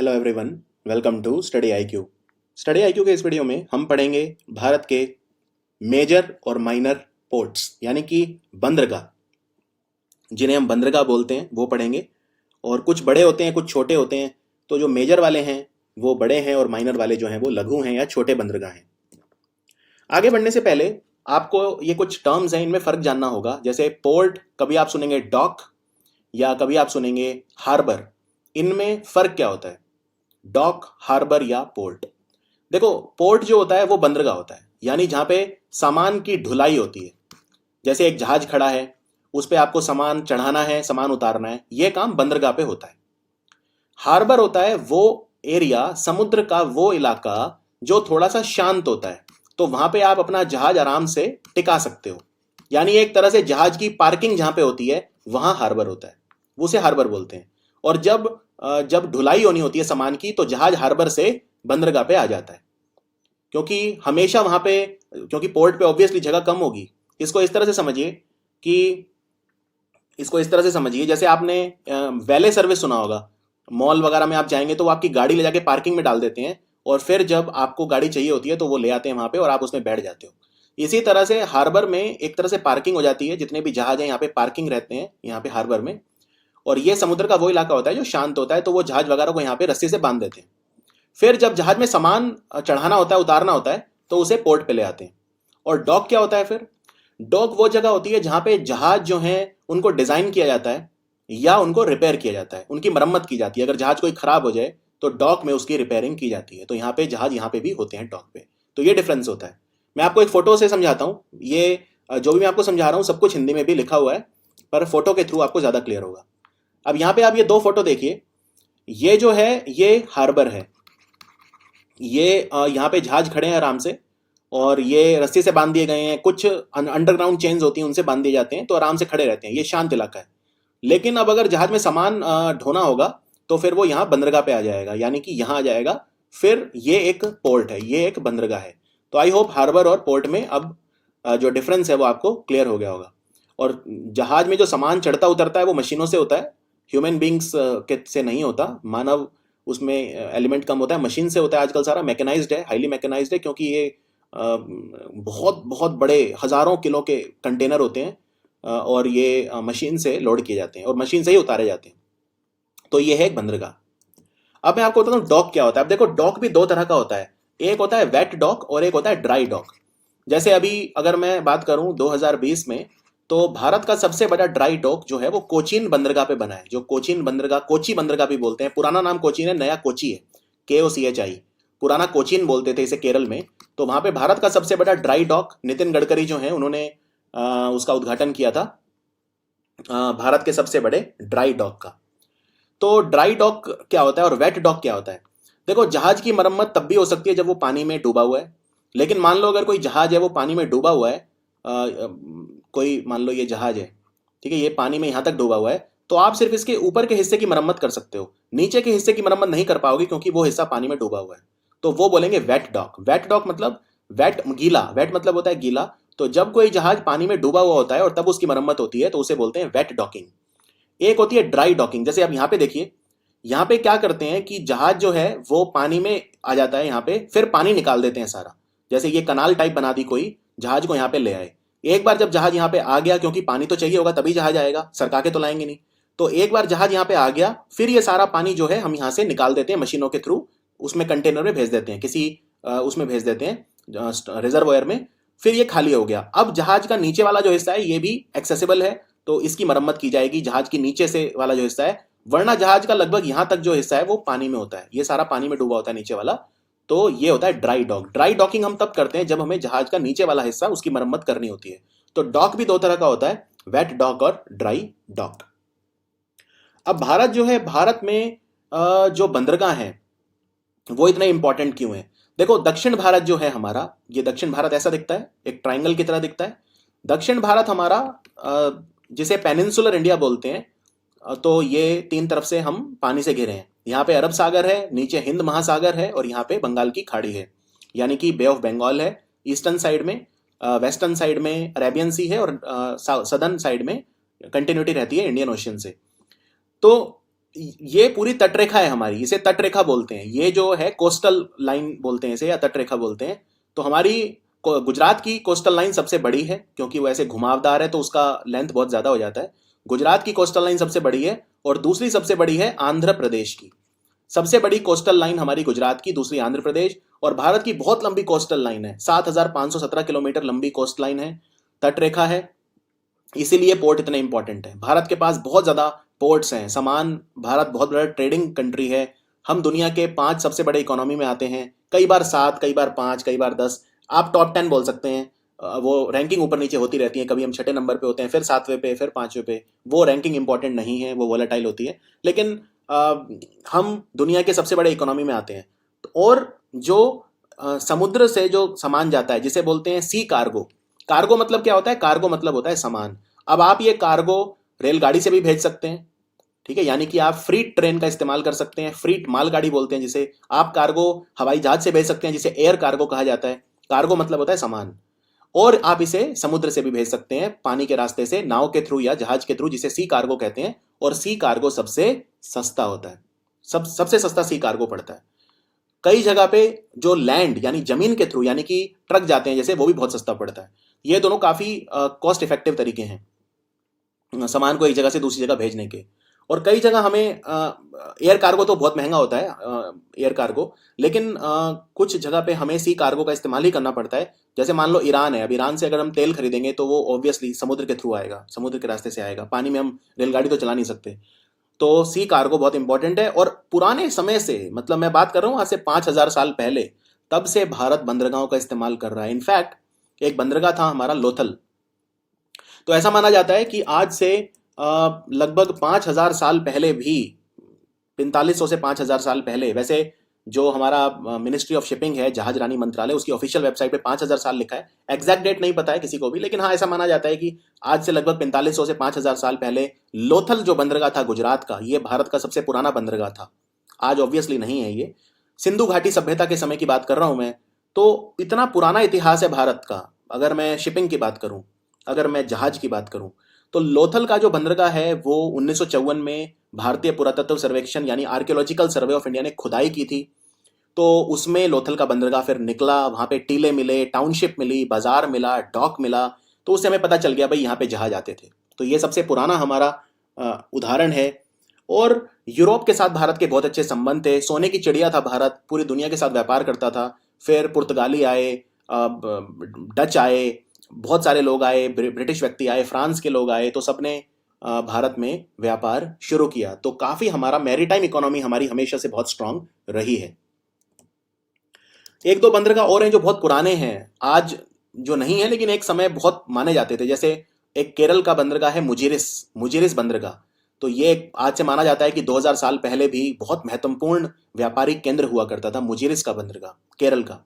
Hello everyone, welcome to study IQ. Study IQ के इस video में हम पढ़ेंगे भारत के मेजर और माइनर पोर्ट्स यानी कि बंदरगाह, जिन्हें हम बंदरगाह बोलते हैं वो पढ़ेंगे। और कुछ बड़े होते हैं, कुछ छोटे होते हैं। तो जो मेजर वाले हैं वो बड़े हैं और माइनर वाले जो हैं वो लघु हैं या छोटे बंदरगाह हैं। आगे बढ़ने से पहले आपको ये कुछ टर्म्स हैं, इनमें फ़र्क जानना होगा। जैसे पोर्ट, कभी आप सुनेंगे डॉक या कभी आप सुनेंगे हार्बर। इनमें फ़र्क क्या होता है, डॉक, हार्बर या पोर्ट? देखो, पोर्ट जो होता है वो बंदरगाह होता है, यानी जहाँ पे सामान की ढुलाई होती है। जैसे एक जहाज खड़ा है, उस पे आपको सामान चढ़ाना है, सामान उतारना है, ये काम बंदरगाह पे होता है। हार्बर होता है वो एरिया, समुद्र का वो इलाका जो थोड़ा सा शांत होता है, तो वहां पे आप अपना जहाज आराम से टिका सकते हो। यानी एक तरह से जहाज की पार्किंग जहां पे होती है वहां हार्बर होता है, उसे हार्बर बोलते हैं। और जब ढुलाई होनी होती है सामान की, तो जहाज हार्बर से बंदरगाह पे आ जाता है। क्योंकि हमेशा वहां पे, क्योंकि पोर्ट पे ऑब्वियसली जगह कम होगी। इसको इस तरह से समझिए कि इसको इस तरह से समझिए जैसे आपने वैले सर्विस सुना होगा। मॉल वगैरह में आप जाएंगे तो वो आपकी गाड़ी ले जाके पार्किंग में डाल देते हैं, और फिर जब आपको गाड़ी चाहिए होती है तो वो ले आते हैं वहां पे और आप उसमें बैठ जाते हो। इसी तरह से हार्बर में एक तरह से पार्किंग हो जाती है। जितने भी जहाज हैं यहाँ पे पार्किंग रहते हैं यहाँ पे हार्बर में। और ये समुद्र का वो इलाका होता है जो शांत होता है, तो वो जहाज वगैरह को यहाँ पे रस्सी से बांध देते हैं। फिर जब जहाज में सामान चढ़ाना होता है, उतारना होता है, तो उसे पोर्ट पे ले आते हैं। और डॉक क्या होता है फिर? डॉक वो जगह होती है जहां पे जहाज जो है उनको डिजाइन किया जाता है या उनको रिपेयर किया जाता है, उनकी मरम्मत की जाती है। अगर जहाज कोई खराब हो जाए तो डॉक में उसकी रिपेयरिंग की जाती है। तो यहाँ पे जहाज यहाँ पे भी होते हैं डॉक पे। तो ये डिफरेंस होता है। मैं आपको एक फोटो से समझाता हूँ। ये जो भी मैं आपको समझा रहा हूँ सब कुछ हिंदी में भी लिखा हुआ है, पर फोटो के थ्रू आपको ज्यादा क्लियर होगा। अब यहाँ पे आप ये दो फोटो देखिए। ये जो है ये हार्बर है। ये यहाँ पे जहाज खड़े हैं आराम से, और ये रस्सी से बांध दिए गए हैं। कुछ अंडरग्राउंड चेन्स होती हैं, उनसे बांध दिए जाते हैं, तो आराम से खड़े रहते हैं। ये शांत इलाका है। लेकिन अब अगर जहाज में सामान ढोना होगा तो फिर वो यहाँ बंदरगाह पे आ जाएगा, यानी कि यहाँ आ जाएगा। फिर ये एक पोर्ट है, ये एक बंदरगाह है। तो आई होप हार्बर और पोर्ट में अब जो डिफरेंस है वो आपको क्लियर हो गया होगा। और जहाज में जो सामान चढ़ता उतरता है वो मशीनों से होता है, ह्यूमन बींग्स के से नहीं होता। मानव उसमें एलिमेंट कम होता है, मशीन से होता है। आजकल सारा मैकेनाइज्ड है, हाईली मैकेनाइज्ड है, क्योंकि ये बहुत बहुत बड़े हजारों किलो के कंटेनर होते हैं, और ये मशीन से लोड किए जाते हैं और मशीन से ही उतारे जाते हैं। तो ये है एक बंदरगाह। अब मैं आपको बताता हूँ डॉक क्या होता है। अब देखो, डॉक भी दो तरह का होता है। एक होता है वेट डॉक और एक होता है ड्राई डॉक। जैसे अभी अगर मैं बात करूं 2020 में, तो भारत का सबसे बड़ा ड्राई डॉक जो है वो कोचीन बंदरगाह पे बना है। जो कोचीन बंदरगाह, कोची बंदरगाह भी बोलते हैं। पुराना नाम कोचीन है, नया कोची है, KOCHI। पुराना कोचीन बोलते थे इसे केरल में। तो वहां पे भारत का सबसे बड़ा ड्राई डॉक, नितिन गडकरी जो है उन्होंने उसका उद्घाटन किया था, भारत के सबसे बड़े ड्राई डॉक का। तो ड्राई डॉक क्या होता है और वेट डॉक क्या होता है? देखो, जहाज की मरम्मत तब भी हो सकती है जब वो पानी में डूबा हुआ है। लेकिन मान लो अगर कोई जहाज है वो पानी में डूबा हुआ है, कोई मान लो ये जहाज है, ठीक है, ये पानी में यहां तक डूबा हुआ है, तो आप सिर्फ इसके ऊपर के हिस्से की मरम्मत कर सकते हो। नीचे के हिस्से की मरम्मत नहीं कर पाओगे क्योंकि वो हिस्सा पानी में डूबा हुआ है। तो वो बोलेंगे वेट डॉक। वेट डॉक मतलब वेट, गीला, वेट मतलब होता है गीला। तो जब कोई जहाज पानी में डूबा हुआ होता है और तब उसकी मरम्मत होती है तो उसे बोलते हैं वेट डॉकिंग। एक होती है ड्राई डॉकिंग। जैसे आप यहाँ पे देखिए, यहाँ पे क्या करते हैं कि जहाज जो है वो पानी में आ जाता है यहाँ पे, फिर पानी निकाल देते हैं सारा। जैसे ये कनाल टाइप बना दी कोई, जहाज को यहाँ पे ले आए। एक बार जब जहाज यहाँ पे आ गया, क्योंकि पानी तो चाहिए होगा तभी जहाज आएगा, सरका के तो लाएंगे नहीं। तो एक बार जहाज यहाँ पे आ गया, फिर ये सारा पानी जो है हम यहाँ से निकाल देते हैं मशीनों के थ्रू, उसमें कंटेनर में भेज देते हैं, किसी उसमें भेज देते हैं रिजर्वोयर में। फिर ये खाली हो गया। अब जहाज का नीचे वाला जो हिस्सा है ये भी एक्सेसिबल है, तो इसकी मरम्मत की जाएगी, जहाज की नीचे से वाला जो हिस्सा है। वरना जहाज का लगभग यहां तक जो हिस्सा है वो पानी में होता है, ये सारा पानी में डूबा होता है नीचे वाला। तो ये होता है ड्राई डॉक। ड्राई डॉकिंग हम तब करते हैं जब हमें जहाज का नीचे वाला हिस्सा उसकी मरम्मत करनी होती है। तो डॉक भी दो तरह का होता है, वेट डॉक और ड्राई डॉक। अब भारत जो है, भारत में जो बंदरगाह है वो इतने इंपॉर्टेंट क्यों है? देखो, दक्षिण भारत जो है हमारा, ये दक्षिण भारत ऐसा दिखता है, एक ट्राइंगल की तरह दिखता है। दक्षिण भारत हमारा, जिसे पेनिनसुलर इंडिया बोलते हैं, तो ये तीन तरफ से हम पानी से घिरे हैं। यहाँ पे अरब सागर है, नीचे हिंद महासागर है, और यहाँ पे बंगाल की खाड़ी है, यानी कि बे ऑफ बंगाल है ईस्टर्न साइड में। वेस्टर्न साइड में अरेबियन सी है, और सदर्न साइड में कंटिन्यूटी रहती है इंडियन ओशियन से। तो ये पूरी तटरेखा है हमारी, इसे तटरेखा बोलते हैं। ये जो है कोस्टल लाइन बोलते हैं इसे, या तटरेखा बोलते हैं। तो हमारी गुजरात की कोस्टल लाइन सबसे बड़ी है, क्योंकि वो ऐसे घुमावदार है तो उसका लेंथ बहुत ज्यादा हो जाता है। गुजरात की कोस्टल लाइन सबसे बड़ी है, और दूसरी सबसे बड़ी है आंध्र प्रदेश की। सबसे बड़ी कोस्टल लाइन हमारी गुजरात की, दूसरी आंध्र प्रदेश। और भारत की बहुत लंबी कोस्टल लाइन है, 7,517 किलोमीटर लंबी कोस्ट लाइन है, तटरेखा है। इसीलिए पोर्ट इतने इंपॉर्टेंट है। भारत के पास बहुत ज्यादा पोर्ट्स हैं, सामान, भारत बहुत बड़ा ट्रेडिंग कंट्री है। हम दुनिया के 5 सबसे बड़े इकोनॉमी में आते हैं, कई बार 7, कई बार 5, कई बार 10, आप टॉप 10 बोल सकते हैं। वो रैंकिंग ऊपर नीचे होती रहती है, कभी हम 6ठे नंबर पे होते हैं, फिर 7वें पे, फिर 5वें पे। वो रैंकिंग इंपॉर्टेंट नहीं है, वो वोलेटाइल होती है। लेकिन हम दुनिया के सबसे बड़े इकोनॉमी में आते हैं। और जो समुद्र से जो सामान जाता है, जिसे बोलते हैं सी कार्गो। कार्गो मतलब क्या होता है? कार्गो मतलब होता है सामान। अब आप ये कार्गो रेलगाड़ी से भी भेज सकते हैं, ठीक है, यानी कि आप फ्रीट ट्रेन का इस्तेमाल कर सकते हैं, फ्रीट मालगाड़ी बोलते हैं जिसे। आप कार्गो हवाई जहाज से भेज सकते हैं, जिसे एयर कार्गो कहा जाता है। कार्गो मतलब होता है सामान। और आप इसे समुद्र से भी भेज सकते हैं, पानी के रास्ते से, नाव के थ्रू या जहाज के थ्रू, जिसे सी कार्गो कहते हैं। और सी कार्गो सबसे सस्ता होता है, सबसे सस्ता सी कार्गो पड़ता है। कई जगह पे जो लैंड यानी जमीन के थ्रू, यानी कि ट्रक जाते हैं जैसे, वो भी बहुत सस्ता पड़ता है। ये दोनों काफी कॉस्ट इफेक्टिव तरीके हैं सामान को एक जगह से दूसरी जगह भेजने के। और कई जगह हमें एयर कार्गो तो बहुत महंगा होता है, एयर कार्गो। लेकिन कुछ जगह पे हमें सी कार्गो का इस्तेमाल ही करना पड़ता है। जैसे मान लो ईरान है, अब ईरान से अगर हम तेल खरीदेंगे तो वो ऑब्वियसली समुद्र के थ्रू आएगा, समुद्र के रास्ते से आएगा, पानी में हम रेलगाड़ी तो चला नहीं सकते। तो सी कार्गो बहुत इंपॉर्टेंट है। और पुराने समय से, मतलब मैं बात कर रहा हूँ आज से 5,000 साल पहले, तब से भारत बंदरगाहों का इस्तेमाल कर रहा है। इनफैक्ट एक बंदरगाह था हमारा लोथल। तो ऐसा माना जाता है कि आज से लगभग 5,000 साल पहले भी, 4500 से 5,000 साल पहले, वैसे जो हमारा मिनिस्ट्री ऑफ शिपिंग है, जहाज रानी मंत्रालय, उसकी ऑफिशियल वेबसाइट पे 5,000 साल लिखा है। एग्जैक्ट डेट नहीं पता है किसी को भी, लेकिन हाँ ऐसा माना जाता है कि आज से लगभग 4500 से 5,000 साल पहले लोथल जो बंदरगाह था गुजरात का, ये भारत का सबसे पुराना बंदरगाह था। आज ऑब्वियसली नहीं है ये, सिंधु घाटी सभ्यता के समय की बात कर रहा हूं मैं। तो इतना पुराना इतिहास है भारत का। अगर मैं शिपिंग की बात करूं, अगर मैं जहाज की बात करूं, तो लोथल का जो बंदरगाह है वो 1954 में भारतीय पुरातत्व सर्वेक्षण यानी आर्कियोलॉजिकल सर्वे ऑफ इंडिया ने खुदाई की थी। तो उसमें लोथल का बंदरगाह फिर निकला, वहां पे टीले मिले, टाउनशिप मिली, बाजार मिला, डॉक मिला। तो उससे हमें पता चल गया भाई यहाँ पे जहाज आते थे। तो ये सबसे पुराना हमारा उदाहरण है। और यूरोप के साथ भारत के बहुत अच्छे संबंध थे, सोने की चिड़िया था भारत, पूरी दुनिया के साथ व्यापार करता था। फिर पुर्तगाली आए, डच आए, बहुत सारे लोग आए, ब्रिटिश व्यक्ति आए, फ्रांस के लोग आए, तो सबने भारत में व्यापार शुरू किया। तो काफी हमारा मैरीटाइम इकोनॉमी हमारी हमेशा से बहुत स्ट्रांग रही है। एक दो बंदरगाह और हैं जो बहुत पुराने हैं, आज जो नहीं है, लेकिन एक समय बहुत माने जाते थे। जैसे एक केरल का बंदरगाह है मुजिरिस, मुजिरिस बंदरगाह। तो ये आज से माना जाता है कि 2000 साल पहले भी बहुत महत्वपूर्ण व्यापारिक केंद्र हुआ करता था मुजिरिस का बंदरगाह, केरल का।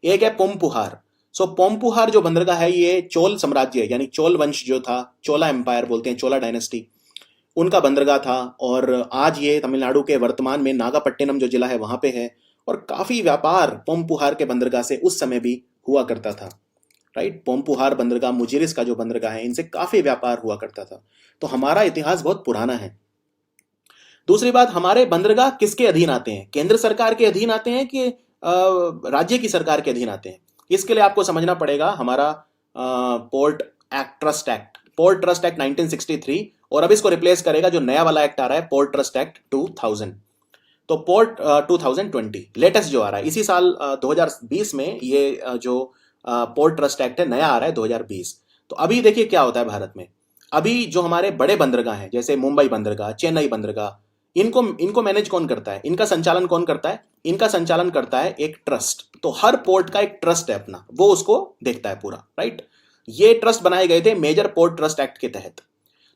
एक है पोम्पुहार। सो पोम्पुहार जो बंदरगाह है, ये चोल साम्राज्य यानी चोल वंश जो था, चोला एम्पायर बोलते हैं, चोला डायनेस्टी, उनका बंदरगाह था। और आज ये तमिलनाडु के वर्तमान में नागापट्टिनम जो जिला है वहां पे है। और काफी व्यापार पोम्पुहार के बंदरगाह से उस समय भी हुआ करता था, राइट। पोम्पुहार बंदरगाह, मुजिरिस का जो बंदरगाह है, इनसे काफी व्यापार हुआ करता था। तो हमारा इतिहास बहुत पुराना है। दूसरी बात, हमारे बंदरगाह किसके अधीन आते हैं? केंद्र सरकार के अधीन आते हैं कि राज्य की सरकार के अधीन आते हैं? इसके लिए आपको समझना पड़ेगा हमारा port act, trust act, port trust act 1963। और अब इसको रिप्लेस करेगा जो नया वाला एक्ट आ रहा है, पोर्ट ट्रस्ट एक्ट 2000। तो पोर्ट 2020 लेटेस्ट जो आ रहा है इसी साल 2020 में, ये जो पोर्ट ट्रस्ट एक्ट है नया आ रहा है 2020। तो अभी देखिए क्या होता है भारत में। अभी जो हमारे बड़े बंदरगाह हैं, जैसे मुंबई बंदरगाह, चेन्नई बंदरगाह, इनको मैनेज कौन करता है? इनका संचालन कौन करता है? इनका संचालन करता है एक ट्रस्ट। तो हर पोर्ट का एक ट्रस्ट है अपना, वो उसको देखता है पूरा, राइट। ये ट्रस्ट बनाए गए थे मेजर पोर्ट ट्रस्ट एक्ट के तहत।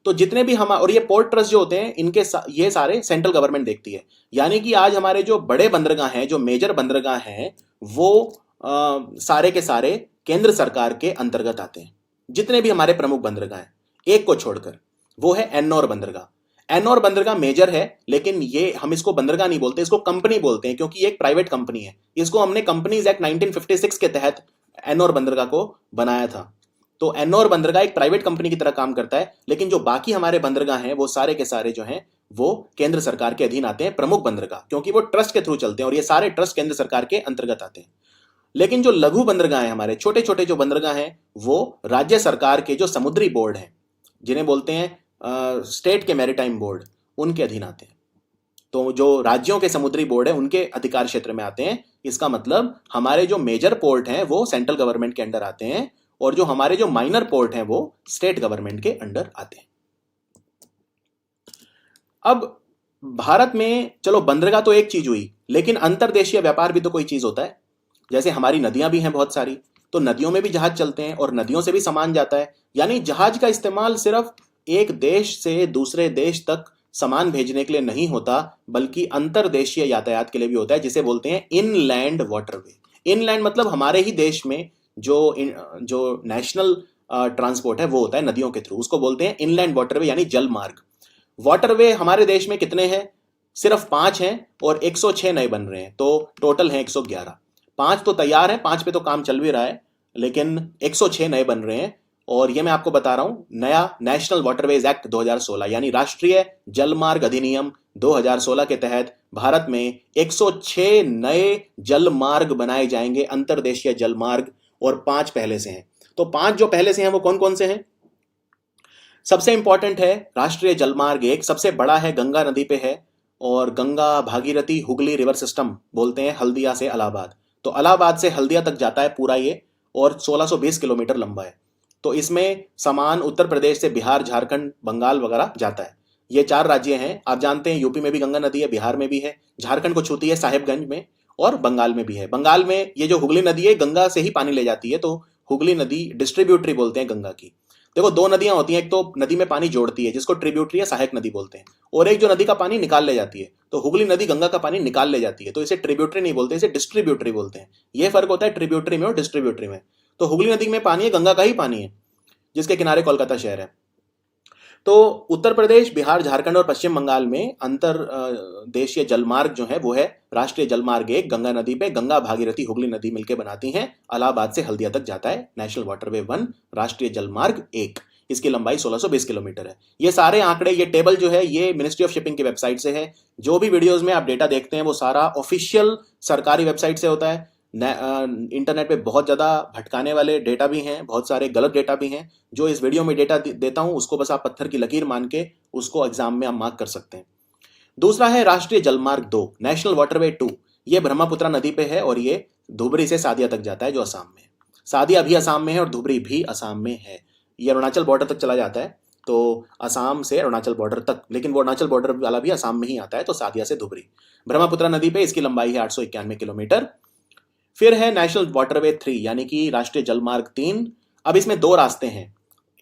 तो जितने भी हम, और ये पोर्ट ट्रस्ट जो होते हैं, ये सारे सेंट्रल गवर्नमेंट देखती है। यानी कि आज हमारे जो बड़े बंदरगाह हैं, जो मेजर बंदरगाह हैं, वो सारे के सारे केंद्र सरकार के अंतर्गत आते हैं। जितने भी हमारे प्रमुख बंदरगाह हैं, एक को छोड़कर, वो है एन्नौर बंदरगाह। एन्नौर बंदरगाह मेजर है, लेकिन ये, हम इसको बंदरगाह नहीं बोलते, इसको कंपनी बोलते हैं, क्योंकि ये एक प्राइवेट कंपनी है। इसको हमने कंपनीज एक्ट 1956 के तहत एन्नौर बंदरगाह को बनाया था। तो एन्नौर बंदरगाह एक प्राइवेट कंपनी की तरह काम करता है। लेकिन जो बाकी हमारे बंदरगाह हैं, वो सारे के सारे जो हैं, वो केंद्र सरकार के अधीन आते हैं, प्रमुख बंदरगाह, क्योंकि वो ट्रस्ट के थ्रू चलते हैं और ये सारे ट्रस्ट केंद्र सरकार के अंतर्गत आते हैं। लेकिन जो लघु बंदरगाह हैं, हमारे छोटे छोटे जो बंदरगाह हैं, वो राज्य सरकार के जो समुद्री बोर्ड हैं, जिन्हें बोलते हैं स्टेट के मैरीटाइम बोर्ड, उनके अधीन आते हैं। तो जो राज्यों के समुद्री बोर्ड है उनके अधिकार क्षेत्र में आते हैं। इसका मतलब हमारे जो मेजर पोर्ट हैं वो सेंट्रल गवर्नमेंट के अंडर आते हैं और जो हमारे जो माइनर पोर्ट हैं वो स्टेट गवर्नमेंट के अंडर आते हैं। अब भारत में चलो बंदरगाह तो एक चीज हुई, लेकिन अंतर्देशीय व्यापार भी तो कोई चीज होता है। जैसे हमारी नदियां भी हैं बहुत सारी, तो नदियों में भी जहाज चलते हैं और नदियों से भी सामान जाता है। यानी जहाज का इस्तेमाल सिर्फ एक देश से दूसरे देश तक सामान भेजने के लिए नहीं होता, बल्कि अंतर्देशीय यातायात के लिए भी होता है, जिसे बोलते हैं इनलैंड वाटरवे। इनलैंड मतलब हमारे ही देश में जो नेशनल ट्रांसपोर्ट है वो होता है नदियों के थ्रू, उसको बोलते हैं इनलैंड वाटरवे यानी जल मार्ग। वाटरवे हमारे देश में कितने हैं? सिर्फ 5 हैं और 106 नए बन रहे हैं, तो टोटल हैं 111। 5 तो तैयार हैं, 5 पे तो काम चल भी रहा है, लेकिन 106 नए बन रहे हैं। और ये मैं आपको बता रहा हूं, नया नेशनल वाटरवेज एक्ट 2016 यानी राष्ट्रीय जलमार्ग अधिनियम 2016 के तहत भारत में 106 नए जलमार्ग बनाए जाएंगे, अंतर्देशीय जलमार्ग, और 5 पहले से हैं। तो 5 जो पहले से हैं वो कौन कौन से हैं? सबसे इंपॉर्टेंट है राष्ट्रीय जलमार्ग 1, सबसे बड़ा है, गंगा नदी पे है, और गंगा भागीरथी हुगली रिवर सिस्टम बोलते हैं, हल्दिया से इलाहाबाद। तो इलाहाबाद से हल्दिया तक जाता है पूरा ये, और 1620 किलोमीटर लंबा है। तो इसमें सामान उत्तर प्रदेश से बिहार, झारखंड, बंगाल वगैरह जाता है। ये 4 राज्य हैं। आप जानते हैं यूपी में भी गंगा नदी है, बिहार में भी है, झारखंड को छूती है साहेबगंज में, और बंगाल में भी है। बंगाल में ये जो हुगली नदी है गंगा से ही पानी ले जाती है, तो हुगली नदी डिस्ट्रीब्यूटरी बोलते हैं गंगा की। देखो 2 नदियां होती हैं, एक तो नदी में पानी जोड़ती है जिसको ट्रिब्यूटरी या सहायक नदी बोलते हैं, और एक जो नदी का पानी निकाल ले जाती है। तो हुगली नदी गंगा का पानी निकाल ले जाती है, तो इसे ट्रिब्यूटरी नहीं बोलते, इसे डिस्ट्रीब्यूटरी बोलते हैं। ये फर्क होता है ट्रिब्यूटरी में और डिस्ट्रीब्यूटरी में। तो हुगली नदी में पानी है, गंगा का ही पानी है, जिसके किनारे कोलकाता शहर है। तो उत्तर प्रदेश, बिहार, झारखंड और पश्चिम बंगाल में अंतर देशीय जलमार्ग जो है वो है राष्ट्रीय जलमार्ग 1, गंगा नदी पे गंगा भागीरथी हुगली नदी मिलकर बनाती हैं, इलाहाबाद से हल्दिया तक जाता है नेशनल वाटरवे 1 राष्ट्रीय जलमार्ग 1। इसकी लंबाई 1620 किलोमीटर है। ये सारे आंकड़े, ये टेबल जो है ये मिनिस्ट्री ऑफ शिपिंग की वेबसाइट से है। जो भी वीडियोस में आप डेटा देखते हैं वो सारा ऑफिशियल सरकारी वेबसाइट से होता है। इंटरनेट पे बहुत ज़्यादा भटकाने वाले डेटा भी हैं, बहुत सारे गलत डेटा भी हैं। जो इस वीडियो में डेटा देता हूं उसको बस आप पत्थर की लकीर मान के उसको एग्जाम में आप मार्क कर सकते हैं। दूसरा है राष्ट्रीय जलमार्ग 2, नेशनल वाटरवे 2। ये ब्रह्मपुत्रा नदी पे है और ये धुबरी से सादिया तक जाता है, जो असम में है। सादिया भी असम में है और धुबरी भी असम में है। ये अरुणाचल बॉर्डर तक चला जाता है, तो असम से अरुणाचल बॉर्डर तक, लेकिन वो अरुणाचल बॉर्डर वाला भी असम में ही आता है। तो सादिया से धुबरी ब्रह्मपुत्रा नदी पे इसकी लंबाई है 891 किलोमीटर। फिर है नेशनल वाटरवे 3 यानी कि राष्ट्रीय जलमार्ग 3। अब इसमें 2 रास्ते हैं,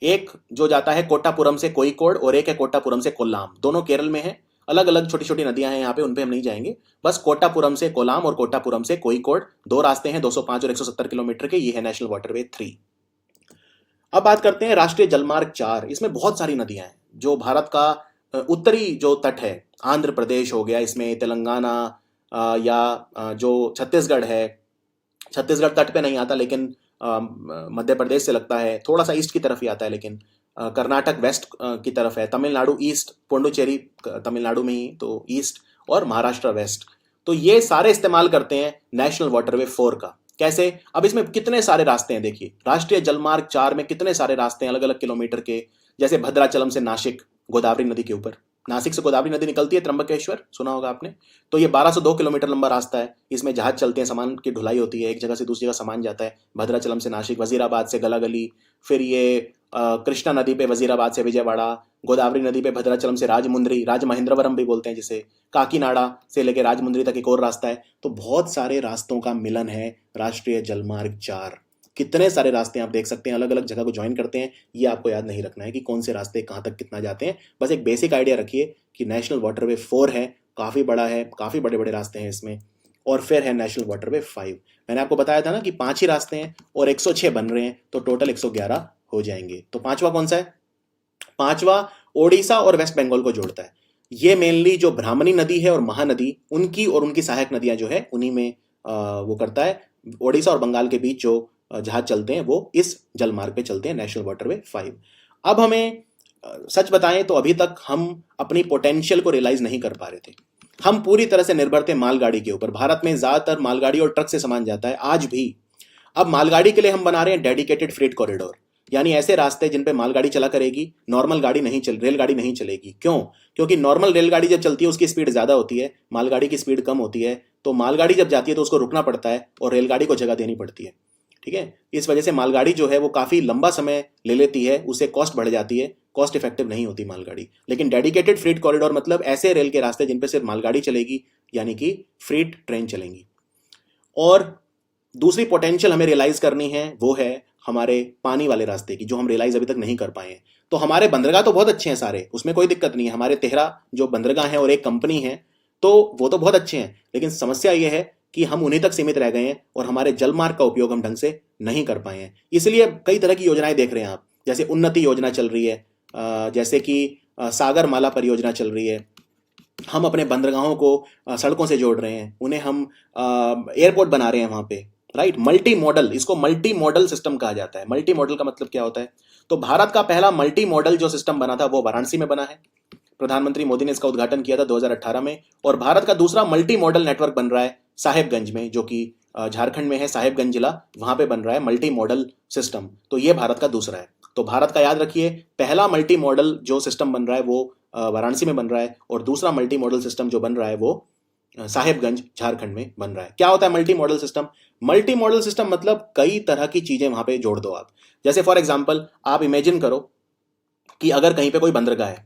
एक जो जाता है कोट्टापुरम से कोयिकोड और एक है कोट्टापुरम से कोल्लाम। दोनों केरल में है, अलग अलग छोटी छोटी नदियां हैं यहाँ पे, उन पे हम नहीं जाएंगे। बस कोट्टापुरम से कोल्लाम और कोट्टापुरम से कोयिकोड 2 रास्ते हैं, 205 और 170 किलोमीटर के। ये है नेशनल वाटरवे 3। अब बात करते हैं राष्ट्रीय जलमार्ग 4। इसमें बहुत सारी नदियां हैं। जो भारत का उत्तरी जो तट है, आंध्र प्रदेश हो गया, इसमें तेलंगाना या जो छत्तीसगढ़ है, छत्तीसगढ़ तट पे नहीं आता लेकिन मध्य प्रदेश से लगता है, थोड़ा सा ईस्ट की तरफ ही आता है, लेकिन कर्नाटक वेस्ट की तरफ है, तमिलनाडु ईस्ट, पुडुचेरी तमिलनाडु में ही तो ईस्ट, और महाराष्ट्र वेस्ट। तो ये सारे इस्तेमाल करते हैं नेशनल वाटरवे 4 का। कैसे? अब इसमें कितने सारे रास्ते हैं देखिए, राष्ट्रीय जलमार्ग 4 में कितने सारे रास्ते हैं अलग अलग किलोमीटर के। जैसे भद्राचलम से नासिक, गोदावरी नदी के ऊपर, नासिक से गोदावरी नदी निकलती है, त्र्यंबकेश्वर सुना होगा आपने। तो ये 1202 किलोमीटर लंबा रास्ता है। इसमें जहाज चलते हैं, सामान की ढुलाई होती है, एक जगह से दूसरी जगह सामान जाता है। भद्राचलम से नासिक, वजीराबाद से गलागली, फिर ये कृष्णा नदी पे वजीराबाद से विजयवाड़ा, गोदावरी नदी पे भद्राचलम से राजमुंद्री, राजमहेंद्रवरम भी बोलते हैं जिसे, काकीनाडा से लेकर राजमुंद्री तक एक और रास्ता है। तो बहुत सारे रास्तों का मिलन है राष्ट्रीय जलमार्ग 4। कितने सारे रास्ते आप देख सकते हैं, अलग अलग जगह को ज्वाइन करते हैं। ये आपको याद नहीं रखना है कि कौन से रास्ते कहाँ तक कितना जाते हैं, बस एक बेसिक आइडिया रखिए कि नेशनल वाटरवे 4 है, काफ़ी बड़ा है, काफ़ी बड़े बड़े रास्ते हैं इसमें। और फिर है नेशनल वाटरवे 5। मैंने आपको बताया था ना कि 5 ही रास्ते हैं और 106 बन रहे हैं, तो टोटल 111 हो जाएंगे। तो 5वां कौन सा है? 5वां ओडिशा और वेस्ट बंगाल को जोड़ता है। ये मेनली जो ब्राह्मणी नदी है और महानदी, उनकी और उनकी सहायक नदियां जो है उन्हीं में वो करता है। ओडिशा और बंगाल के बीच जो जहाज चलते हैं वो इस जलमार्ग पे चलते हैं, नेशनल वाटरवे 5। अब हमें सच बताएं तो अभी तक हम अपनी पोटेंशियल को रियलाइज नहीं कर पा रहे थे। हम पूरी तरह से निर्भर थे मालगाड़ी के ऊपर। भारत में ज्यादातर मालगाड़ी और ट्रक से सामान जाता है आज भी। अब मालगाड़ी के लिए हम बना रहे हैं डेडिकेटेड फ्रेट कॉरिडोर, यानी ऐसे रास्ते जिन पे मालगाड़ी चला करेगी, नॉर्मल गाड़ी नहीं चल रेलगाड़ी नहीं चलेगी। क्यों? क्योंकि नॉर्मल रेलगाड़ी जब चलती है उसकी स्पीड ज्यादा होती है, मालगाड़ी की स्पीड कम होती है। तो मालगाड़ी जब जाती है तो उसको रुकना पड़ता है और रेलगाड़ी को जगह देनी पड़ती है। ठीक है, इस वजह से मालगाड़ी जो है वो काफी लंबा समय ले लेती है, उससे कॉस्ट बढ़ जाती है, कॉस्ट इफेक्टिव नहीं होती मालगाड़ी। लेकिन डेडिकेटेड फ्रेट कॉरिडोर मतलब ऐसे रेल के रास्ते जिन पे सिर्फ मालगाड़ी चलेगी, यानी कि फ्रेट ट्रेन चलेंगी। और दूसरी पोटेंशियल हमें रियलाइज करनी है वो है हमारे पानी वाले रास्ते की, जो हम रियलाइज अभी तक नहीं कर पाए हैं। तो हमारे बंदरगाह तो बहुत अच्छे हैं सारे, उसमें कोई दिक्कत नहीं है। हमारे 13 जो बंदरगाह हैं और एक कंपनी है, तो वो तो बहुत अच्छे हैं। लेकिन समस्या ये है कि हम उन्हीं तक सीमित रह गए हैं और हमारे जलमार्ग का उपयोग हम ढंग से नहीं कर पाए हैं। इसलिए कई तरह की योजनाएं देख रहे हैं आप, जैसे उन्नति योजना चल रही है, जैसे कि सागर माला परियोजना चल रही है। हम अपने बंदरगाहों को सड़कों से जोड़ रहे हैं, उन्हें हम एयरपोर्ट बना रहे हैं वहां पे, राइट। मल्टी मॉडल, इसको मल्टी मॉडल सिस्टम कहा जाता है। मल्टी मॉडल का मतलब क्या होता है? तो भारत का पहला मल्टी मॉडल जो सिस्टम बना था वो वाराणसी में बना है। प्रधानमंत्री मोदी ने इसका उद्घाटन किया था 2018 में। और भारत का दूसरा मल्टी मॉडल नेटवर्क बन रहा है साहेबगंज में, जो कि झारखंड में है, साहेबगंज जिला, वहां पे बन रहा है मल्टी मॉडल सिस्टम। तो ये भारत का दूसरा है। तो भारत का याद रखिए, पहला मल्टी मॉडल जो सिस्टम बन रहा है वो वाराणसी में बन रहा है, और दूसरा मल्टी मॉडल सिस्टम जो बन रहा है वो साहेबगंज झारखंड में बन रहा है। क्या होता है multi modal system? Multi modal system मतलब कई तरह की चीजें वहां पे जोड़ दो आप। जैसे फॉर एग्जांपल आप इमेजिन करो कि अगर कहीं पे कोई बंदरगाह है,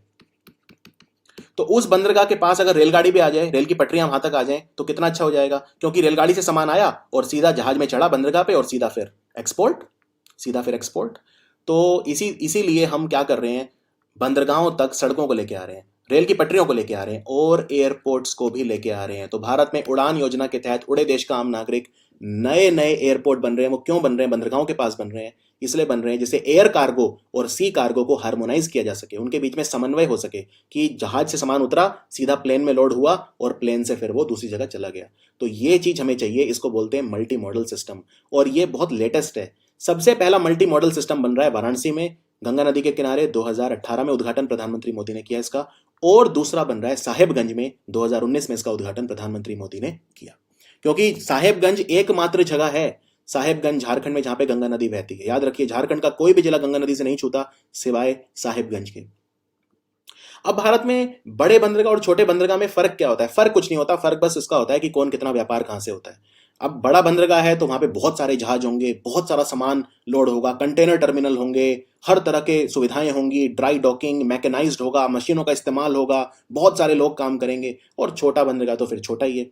तो उस बंदरगाह के पास अगर रेलगाड़ी भी आ जाए, रेल की पटरियां वहां तक आ जाएं, तो कितना अच्छा हो जाएगा। क्योंकि रेलगाड़ी से सामान आया और सीधा जहाज में चढ़ा बंदरगाह पे, और सीधा फिर एक्सपोर्ट, सीधा फिर एक्सपोर्ट। तो इसीलिए हम क्या कर रहे हैं, बंदरगाहों तक सड़कों को लेके आ रहे हैं, रेल की पटरियों को लेके आ रहे हैं, और एयरपोर्ट्स को भी लेके आ रहे हैं। तो भारत में उड़ान योजना के तहत उड़े देश का आम नागरिक, नए नए एयरपोर्ट बन रहे हैं। वो क्यों बन रहे हैं? बंदरगाहों के पास बन रहे हैं। इसलिए बन रहे हैं जिससे एयर कार्गो और सी कार्गो को हार्मोनाइज किया जा सके, उनके बीच में समन्वय हो सके, कि जहाज से सामान उतरा, सीधा प्लेन में लोड हुआ, और प्लेन से फिर वो दूसरी जगह चला गया। तो ये चीज हमें चाहिए, इसको बोलते हैं मल्टी मॉडल सिस्टम। और ये बहुत लेटेस्ट है। सबसे पहला मल्टी मॉडल सिस्टम बन रहा है वाराणसी में, गंगा नदी के किनारे, 2018 में उद्घाटन प्रधानमंत्री मोदी ने किया इसका। और दूसरा बन रहा है साहेबगंज में, 2019 में इसका उद्घाटन प्रधानमंत्री मोदी ने किया। क्योंकि साहेबगंज एकमात्र जगह है, साहेबगंज झारखंड में, जहां पे गंगा नदी बहती है। याद रखिए, झारखंड का कोई भी जिला गंगा नदी से नहीं छूता सिवाय साहेबगंज के। अब भारत में बड़े बंदरगाह और छोटे बंदरगाह में फर्क क्या होता है? फर्क कुछ नहीं होता, फर्क बस इसका होता है कि कौन कितना व्यापार कहां से होता है। अब बड़ा बंदरगाह है तो वहां पे बहुत सारे जहाज होंगे, बहुत सारा सामान लोड होगा, कंटेनर टर्मिनल होंगे, हर तरह के सुविधाएं होंगी, ड्राई डॉकिंग, मैकेनाइज्ड होगा, मशीनों का इस्तेमाल होगा, बहुत सारे लोग काम करेंगे। और छोटा बंदरगाह तो फिर छोटा ही है।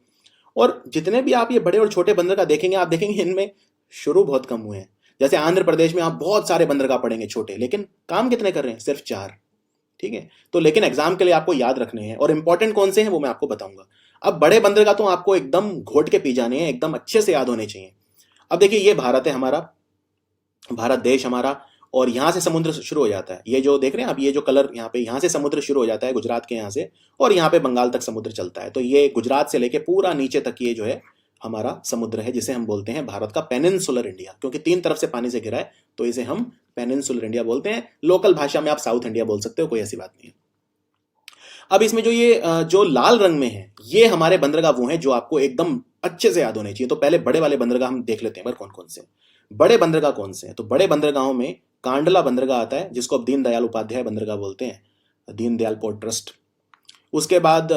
और जितने भी आप ये बड़े और छोटे बंदरगाह देखेंगे, आप देखेंगे इनमें शुरू बहुत कम हुए हैं। जैसे आंध्र प्रदेश में आप बहुत सारे बंदरगाह पड़ेंगे छोटे, लेकिन काम कितने कर रहे हैं? सिर्फ 4। ठीक है, तो लेकिन एग्जाम के लिए आपको याद रखने हैं, और इंपॉर्टेंट कौन से हैं वो मैं आपको बताऊंगा। अब बड़े बंदरगाह तो आपको एकदम घोट के पी जाने हैं, एकदम अच्छे से याद होने चाहिए। अब देखिए, ये भारत है हमारा, भारत देश हमारा, और यहां से समुद्र शुरू हो जाता है। ये जो देख रहे हैं आप, ये जो कलर यहाँ पे, यहां से समुद्र शुरू हो जाता है गुजरात के यहाँ से, और यहाँ पे बंगाल तक समुद्र चलता है। तो ये गुजरात से लेके पूरा नीचे तक ये जो है हमारा समुद्र है, जिसे हम बोलते हैं भारत का पेनिनसुलर इंडिया। क्योंकि 3 तरफ से पानी से घिरा है, तो इसे हम पेनिनसुलर इंडिया बोलते हैं। लोकल भाषा में आप साउथ इंडिया बोल सकते हो, कोई ऐसी बात नहीं है। अब इसमें जो ये जो लाल रंग में है, ये हमारे बंदरगाह वो हैं जो आपको एकदम अच्छे से याद होने चाहिए। तो पहले बड़े वाले बंदरगाह हम देख लेते हैं कौन कौन से बड़े बंदरगाह कौन से हैं। तो बड़े बंदरगाहों में कांडला बंदरगाह आता है, जिसको अब दीनदयाल उपाध्याय बंदरगाह बोलते हैं, दीनदयाल पोर्ट ट्रस्ट। उसके बाद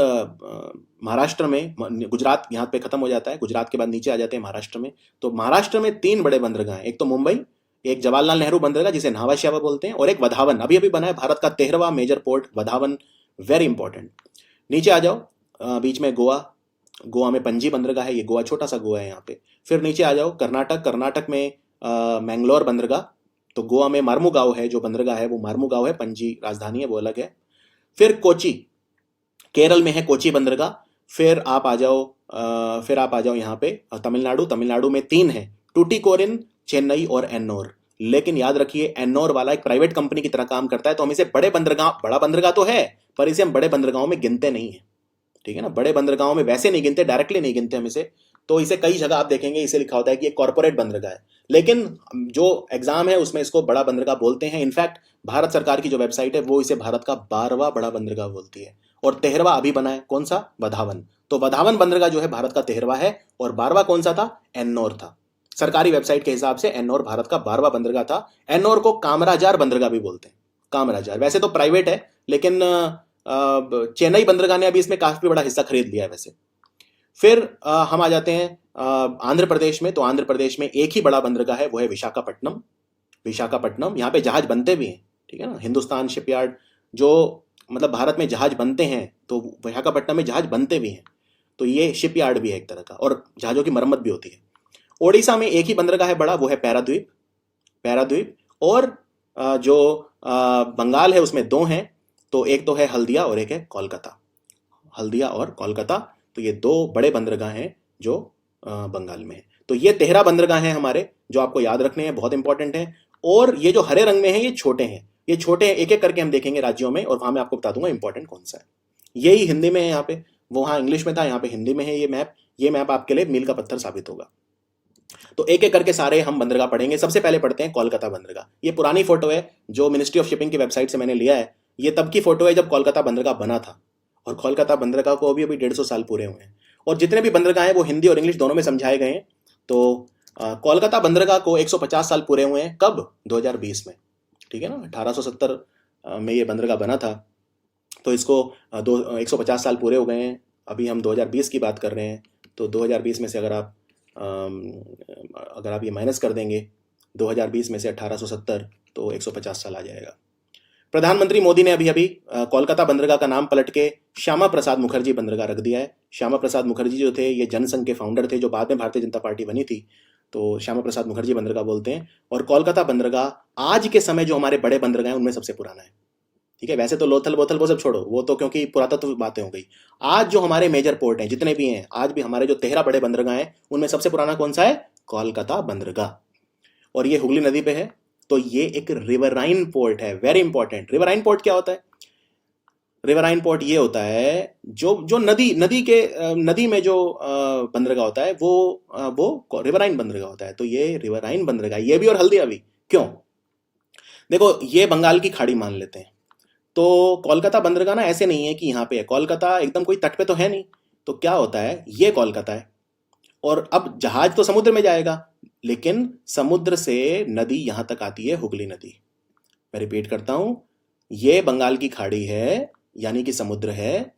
महाराष्ट्र में, गुजरात यहाँ पे खत्म हो जाता है, गुजरात के बाद नीचे आ जाते हैं महाराष्ट्र में। तो महाराष्ट्र में 3 बड़े बंदरगाह हैं, एक तो मुंबई, एक जवाहरलाल नेहरू बंदरगाह जिसे न्हावा श्यावा बोलते हैं, और एक वधावन, अभी अभी बना है भारत का 13वां major port Vadhavan, very important. नीचे आ जाओ, बीच में गोवा, गोवा में पणजी बंदरगाह है, ये गोवा छोटा सा गोवा है यहाँ पे। फिर नीचे आ जाओ कर्नाटक, कर्नाटक में मैंगलोर बंदरगाह। तो गोवा में मार्मुगांव है, जो बंदरगाह है वो मार्मुगांव है, पणजी राजधानी है, वो अलग है। फिर कोची, केरल में है कोची बंदरगाह। फिर आप आ जाओ यहाँ पे तमिलनाडु, तमिलनाडु में 3 है, टूटिकोरिन, चेन्नई और एन्नोर। लेकिन याद रखिए, एन्नोर वाला एक प्राइवेट कंपनी की तरह काम करता है, तो हम इसे बड़े बंदरगाह, बड़ा बंदरगाह तो है पर इसे हम बड़े बंदरगाहों में गिनते नहीं है। ठीक है ना, बड़े बंदरगाहों में वैसे नहीं गिनते, डायरेक्टली नहीं गिनते हम इसे। तो इसे कई जगह आप देखेंगे इसे लिखा होता है कि ये कॉर्पोरेट बंदरगाह है, लेकिन जो एग्जाम है उसमें इसको बड़ा बंदरगाह बोलते हैं। इनफैक्ट भारत सरकार की जो वेबसाइट है वो इसे भारत का 12वां बड़ा बंदरगाह बोलती है, और 13वां अभी बना है, कौन सा, वधावन। तो वधावन बंदरगाह जो है भारत का 13वां है, और 12वां कौन सा था, एन्नौर था। सरकारी वेबसाइट के हिसाब से एन्नौर भारत का 12वां बंदरगाह था। एन्नौर को कामराजार बंदरगाह भी बोलते हैं, कामराजार। वैसे तो प्राइवेट है, लेकिन चेन्नई बंदरगाह ने अभी इसमें काफी बड़ा हिस्सा खरीद लिया है वैसे। फिर हम आ जाते हैं आंध्र प्रदेश में। तो आंध्र प्रदेश में एक ही बड़ा बंदरगाह है, वो है विशाखापट्टनम। विशाखापट्टनम, यहाँ पे जहाज बनते भी हैं, ठीक है ना। हिंदुस्तान शिपयार्ड, जो मतलब भारत में जहाज बनते हैं, तो विशाखापट्टनम में जहाज बनते भी हैं। तो ये शिपयार्ड भी है एक तरह का, और जहाजों की मरम्मत भी होती है। ओडिशा में एक ही बंदरगाह है बड़ा, वो है पैराद्वीप। पैराद्वीप, और जो बंगाल है उसमें दो हैं, तो एक तो है हल्दिया और एक है कोलकाता। हल्दिया और कोलकाता, तो ये दो बड़े बंदरगाह हैं जो बंगाल में है। तो ये 13 बंदरगाह हैं हमारे, जो आपको याद रखने हैं, बहुत इंपॉर्टेंट हैं। और ये जो हरे रंग में है ये छोटे हैं, ये छोटे हैं, एक एक करके हम देखेंगे राज्यों में, और वहां मैं आपको बता दूंगा इंपॉर्टेंट कौन सा है। यही हिंदी में है यहाँ पे, वो वहाँ इंग्लिश में था, यहाँ पे हिंदी में है ये मैप। ये मैप आपके लिए मील का पत्थर साबित होगा। तो एक एक करके सारे हम बंदरगाह पढ़ेंगे। सबसे पहले पढ़ते हैं कोलकाता बंदरगाह। ये पुरानी फोटो है जो मिनिस्ट्री ऑफ शिपिंग की वेबसाइट से मैंने लिया है। ये तब की फोटो है जब कोलकाता बंदरगाह बना था, और कोलकाता बंदरगाह को अभी अभी 150 साल पूरे हुए हैं। और जितने भी बंदरगाह हैं वो हिंदी और इंग्लिश दोनों में समझाए गए हैं। तो कोलकाता बंदरगाह को 150 साल पूरे हुए हैं, कब, 2020 में, ठीक है ना। 1870 में ये बंदरगाह बना था, तो इसको 150 साल पूरे हो गए हैं। अभी हम 2020 की बात कर रहे हैं, तो 2020 में से अगर आप ये माइनस कर देंगे 2020 में से 1870, तो 150 साल आ जाएगा। प्रधानमंत्री मोदी ने अभी अभी कोलकाता बंदरगाह का नाम पलट के श्यामा प्रसाद मुखर्जी बंदरगाह रख दिया है। श्यामा प्रसाद मुखर्जी जो थे ये जनसंघ के फाउंडर थे, जो बाद में भारतीय जनता पार्टी बनी थी, तो श्यामा प्रसाद मुखर्जी बंदरगाह बोलते हैं। और कोलकाता बंदरगाह आज के समय जो हमारे बड़े बंदरगाह हैं उनमें सबसे पुराना है, ठीक है। वैसे तो लोथल बोथल वो सब छोड़ो, वो तो क्योंकि पुरातत्व बातें हो गई। आज जो हमारे मेजर पोर्ट हैं जितने भी हैं, आज भी हमारे जो 13 बड़े बंदरगाह हैं उनमें सबसे पुराना कौन सा है, कोलकाता बंदरगाह। और ये हुगली नदी पे है। तो ये एक रिवराइन पोर्ट है, वेरी इंपॉर्टेंट। रिवराइन पोर्ट क्या होता है, रिवराइन पोर्ट ये होता है जो नदी में जो बंदरगाह होता है वो रिवराइन बंदरगाह होता है। तो ये रिवराइन बंदरगाह, ये भी और हल्दिया भी। क्यों, देखो ये बंगाल की खाड़ी मान लेते हैं, तो कोलकाता बंदरगाह ना ऐसे नहीं है कि यहाँ पे है, कोलकाता एकदम कोई तट पे तो है नहीं। तो क्या होता है, ये कोलकाता है, और अब जहाज तो समुद्र में जाएगा, लेकिन समुद्र से नदी यहां तक आती है, हुगली नदी। मैं रिपीट करता हूं, ये बंगाल की खाड़ी है, यानी कि समुद्र है।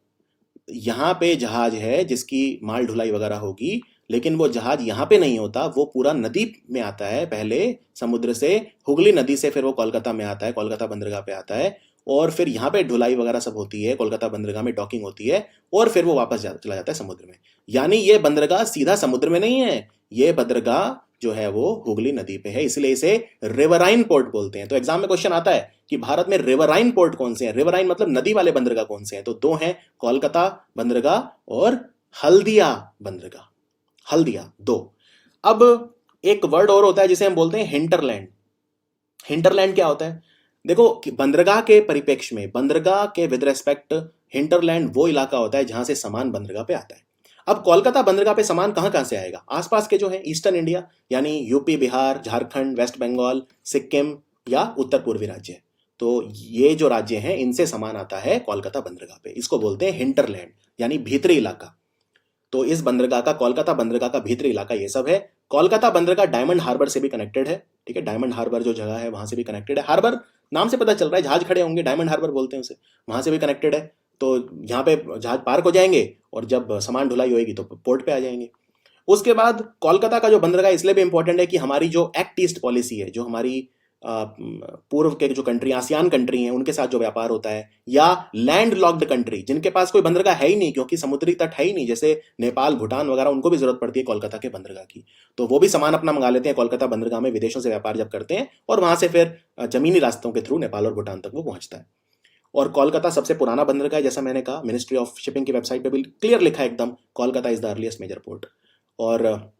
यहां पे जहाज है जिसकी माल ढुलाई वगैरह होगी, लेकिन वो जहाज यहां पे नहीं होता, वो पूरा नदी में आता है, पहले समुद्र से, हुगली नदी से, फिर वो कोलकाता में आता है, कोलकाता बंदरगाह पे आता है, और फिर यहाँ पे ढुलाई वगैरह सब होती है, कोलकाता बंदरगाह में डॉकिंग होती है, और फिर वो वापस चला जाता है समुद्र में। यानी ये बंदरगाह सीधा समुद्र में नहीं है, ये बंदरगाह जो है वो हुगली नदी पे है, इसलिए इसे रिवराइन पोर्ट बोलते हैं। तो एग्जाम में क्वेश्चन आता है कि भारत में रिवराइन पोर्ट कौन से हैं, रिवराइन मतलब नदी वाले बंदरगाह कौन से हैं, तो दो हैं, कोलकाता बंदरगाह और हल्दिया बंदरगाह। हल्दिया दो। अब एक वर्ड और होता है जिसे हम बोलते हैं हिंटरलैंड। हिंटरलैंड क्या होता है, देखो कि बंदरगाह के परिप्रेक्ष्य में, बंदरगाह के विद रेस्पेक्ट, हिंटरलैंड वो इलाका होता है जहां से सामान बंदरगाह पे आता है। अब कोलकाता बंदरगाह पे सामान कहां कहां से आएगा, आसपास के जो है ईस्टर्न इंडिया, यानी यूपी, बिहार, झारखंड, वेस्ट बंगाल, सिक्किम या उत्तर पूर्वी राज्य, तो ये जो राज्य हैं इनसे सामान आता है कोलकाता बंदरगाह पे। इसको बोलते हैं हिंटरलैंड, यानी भीतरी इलाका। तो इस बंदरगाह का, कोलकाता बंदरगाह का भीतरी इलाका ये सब है। कोलकाता बंदरगाह डायमंड हार्बर से भी कनेक्टेड है, ठीक है। डायमंड हार्बर जो जगह है वहां से भी कनेक्टेड है। हार्बर नाम से पता चल रहा है, जहाज खड़े होंगे, डायमंड हार्बर बोलते हैं उसे, वहां से भी कनेक्टेड है। तो यहाँ पे जहाज पार्क हो जाएंगे, और जब सामान ढुलाई होगी तो पोर्ट पे आ जाएंगे। उसके बाद कोलकाता का जो बंदरगाह इसलिए भी इंपॉर्टेंट है कि हमारी जो एक्ट ईस्ट पॉलिसी है, जो हमारी पूर्व के जो कंट्री, आसियान कंट्री हैं, उनके साथ जो व्यापार होता है, या लैंड लॉक्ड कंट्री जिनके पास कोई बंदरगाह है ही नहीं, क्योंकि समुद्री तट है ही नहीं, जैसे नेपाल, भूटान वगैरह, उनको भी जरूरत पड़ती है कोलकाता के बंदरगाह की। तो वो भी सामान अपना मंगा लेते हैं कोलकाता बंदरगाह में, विदेशों से व्यापार जब करते हैं, और वहां से फिर जमीनी रास्तों के थ्रू नेपाल और भूटान तक वो पहुंचता है। और कोलकाता सबसे पुराना बंदरगाह है, जैसा मैंने कहा, मिनिस्ट्री ऑफ शिपिंग की वेबसाइट पे भी क्लियर लिखा है एकदम, Kolkata is the earliest major port. और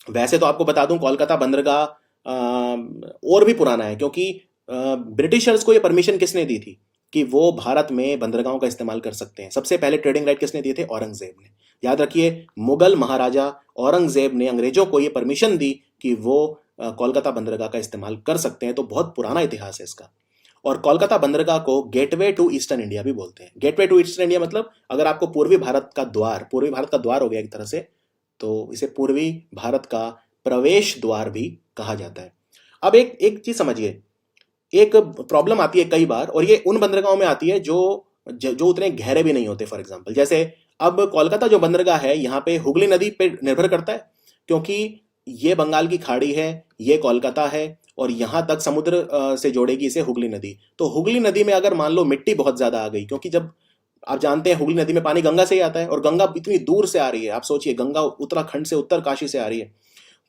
वैसे तो आपको बता दूं, कोलकाता बंदरगाह और भी पुराना है, क्योंकि ब्रिटिशर्स को ये परमिशन किसने दी थी, कि वो भारत में बंदरगाहों का इस्तेमाल कर सकते हैं। सबसे पहले ट्रेडिंग राइट किसने दिए थे? औरंगजेब ने। याद रखिए, मुगल महाराजा औरंगजेब ने अंग्रेजों को ये परमिशन दी कि वो कोलकाता बंदरगाह का इस्तेमाल कर सकते हैं। तो बहुत पुराना इतिहास है इसका। और कोलकाता बंदरगाह को गेटवे टू ईस्टर्न इंडिया भी बोलते हैं। गेटवे टू ईस्टर्न इंडिया मतलब अगर आपको पूर्वी भारत का द्वार हो गया एक तरह से, तो इसे पूर्वी भारत का प्रवेश द्वार भी कहा जाता है। अब एक चीज समझिए, एक प्रॉब्लम आती है कई बार, और ये उन बंदरगाहों में आती है जो उतने गहरे भी नहीं होते। फॉर एग्जाम्पल, जैसे अब कोलकाता जो बंदरगाह है, यहाँ पे हुगली नदी पे निर्भर करता है, क्योंकि ये बंगाल की खाड़ी है, ये कोलकाता है, और यहाँ तक समुद्र से जोड़ेगी इसे हुगली नदी। तो हुगली नदी में अगर मान लो मिट्टी बहुत ज्यादा आ गई, क्योंकि जब आप जानते हैं हुगली नदी में पानी गंगा से ही आता है, और गंगा इतनी दूर से आ रही है, आप सोचिए गंगा उत्तराखंड से, उत्तरकाशी से आ रही है,